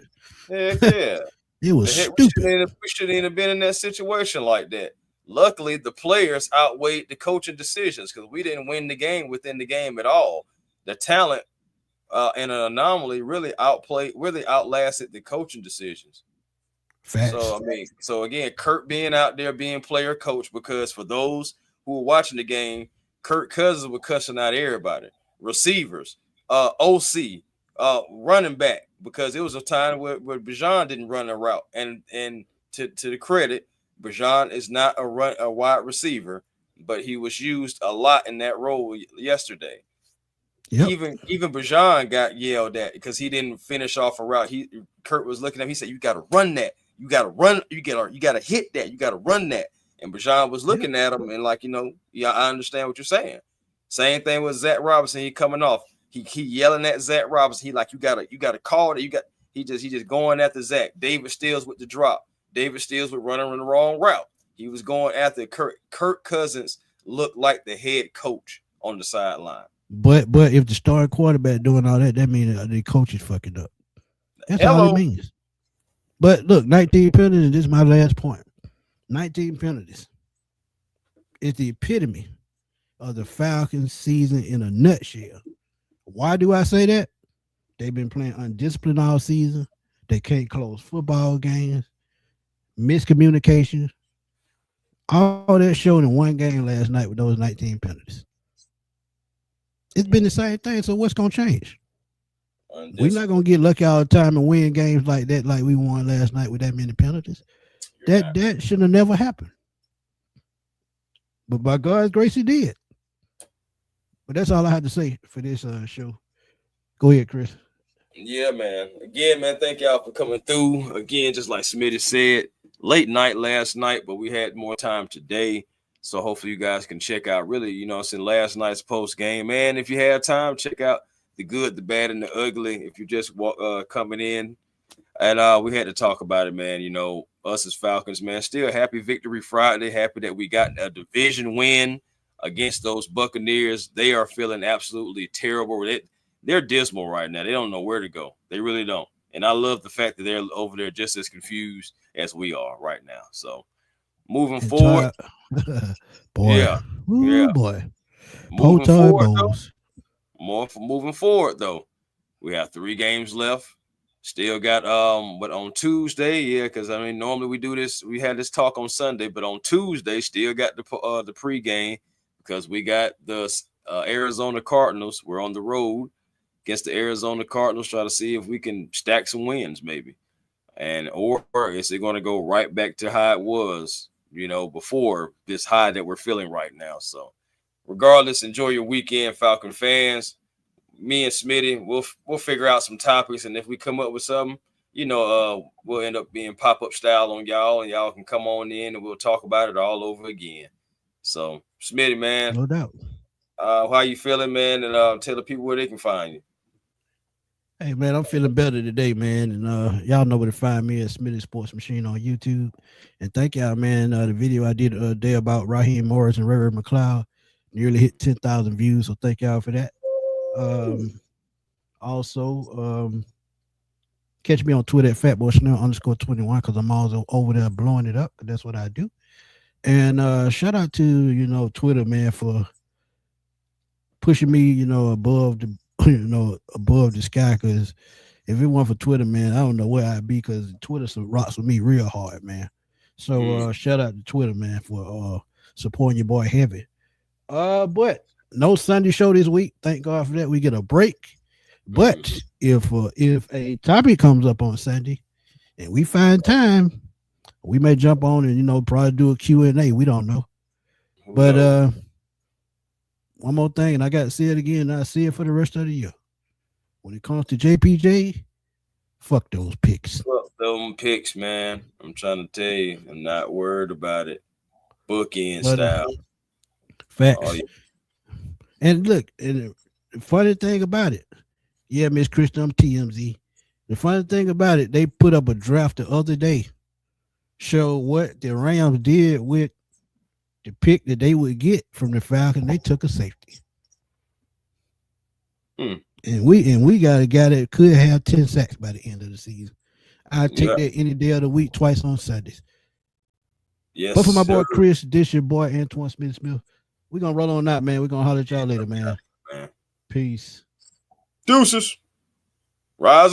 Heck yeah. It was stupid. We shouldn't even been in that situation like that. Luckily, the players outweighed the coaching decisions because we didn't win the game within the game at all. The talent and an anomaly really outlasted the coaching decisions. Facts. So again, Kurt being out there being player coach, because for those who were watching the game, Kirk Cousins was cussing out everybody, receivers, OC, running back, because it was a time where Bijan didn't run a route, and to the credit, Bijan is not a wide receiver, but he was used a lot in that role yesterday. Yep. Even Bijan got yelled at because he didn't finish off a route. Kurt was looking at him. He said, "You got to run that. You got to run. You got to hit that. You got to run that." And Bijan was looking at him and like, I understand what you're saying. Same thing with Zach Robinson. He coming off. He yelling at Zach Robinson. He like, you gotta call it. He just going after Zach. David Stills with the drop. David Stills was running in the wrong route. He was going after Kurt. Kirk Cousins looked like the head coach on the sideline. But if the starting quarterback doing all that means the coach is fucking up. That's all it means. But look, 19 penalties, and this is my last point. 19 penalties is the epitome of the Falcons season in a nutshell. Why do I say that? They've been playing undisciplined all season. They can't close football games. Miscommunication. All that showed in one game last night with those 19 penalties. It's been the same thing, so what's going to change? We're not going to get lucky all the time and win games like that, like we won last night with that many penalties. That should have never happened. But by God's grace, he did. But that's all I have to say for this show. Go ahead, Chris. Yeah, man. Again, man, thank y'all for coming through. Again, just like Smitty said, late night last night, but we had more time today. So hopefully you guys can check out really, last night's post game. Man, if you have time, check out the good, the bad, and the ugly. If you're just coming in. And we had to talk about it, man. Us as Falcons, man, still happy Victory Friday. Happy that we got a division win against those Buccaneers. They are feeling absolutely terrible. They're dismal right now. They don't know where to go. They really don't. And I love the fact that they're over there just as confused as we are right now. So moving forward. Boy. Yeah. Ooh, yeah. Boy. Moving forward, though, we have 3 games left. Still got but on Tuesday, because normally we do this. We had this talk on Sunday, but on Tuesday, still got the pregame because we got the Arizona Cardinals. We're on the road, against the Arizona Cardinals, try to see if we can stack some wins maybe. And or is it going to go right back to how it was, before this high that we're feeling right now? So regardless, enjoy your weekend, Falcon fans. Me and Smitty, we'll figure out some topics, and if we come up with something, we'll end up being pop-up style on y'all, and y'all can come on in and we'll talk about it all over again. So Smitty, man, No doubt. How you feeling, man? And tell the people where they can find you. Hey man, I'm feeling better today, man. And y'all know where to find me at Smitty Sports Machine on YouTube. And thank y'all, man. The video I did the other day about Raheem Morris and Ray McLeod nearly hit 10,000 views. So thank y'all for that. Also, catch me on Twitter at FatboyChanel_21 because I'm always over there blowing it up. That's what I do. And shout out to Twitter, man, for pushing me above the sky. Because if it weren't for Twitter, man, I don't know where I'd be, because Twitter rocks with me real hard, man. So shout out to Twitter, man, for supporting your boy heavy. But no Sunday show this week. Thank God for that. We get a break. But if a topic comes up on Sunday and we find time, we may jump on and probably do a Q&A. We don't know. But one more thing, and I got to say it again, and I see it for the rest of the year. When it comes to JPJ, fuck those picks. Fuck them picks, man. I'm trying to tell you, I'm not worried about it. Bookend style. Facts. Oh, yeah. And look, and the funny thing about it, yeah, Miss Chris, TMZ. The funny thing about it, they put up a draft the other day, show what the Rams did with the pick that they would get from the Falcons. They took a safety. And we got a guy that could have 10 sacks by the end of the season. I'd take that any day of the week, twice on Sundays. Yes. But for my boy Chris, this your boy Antoine Smith. We're gonna roll on out, man. We're gonna holler at y'all later, man. Peace. Deuces. Rise.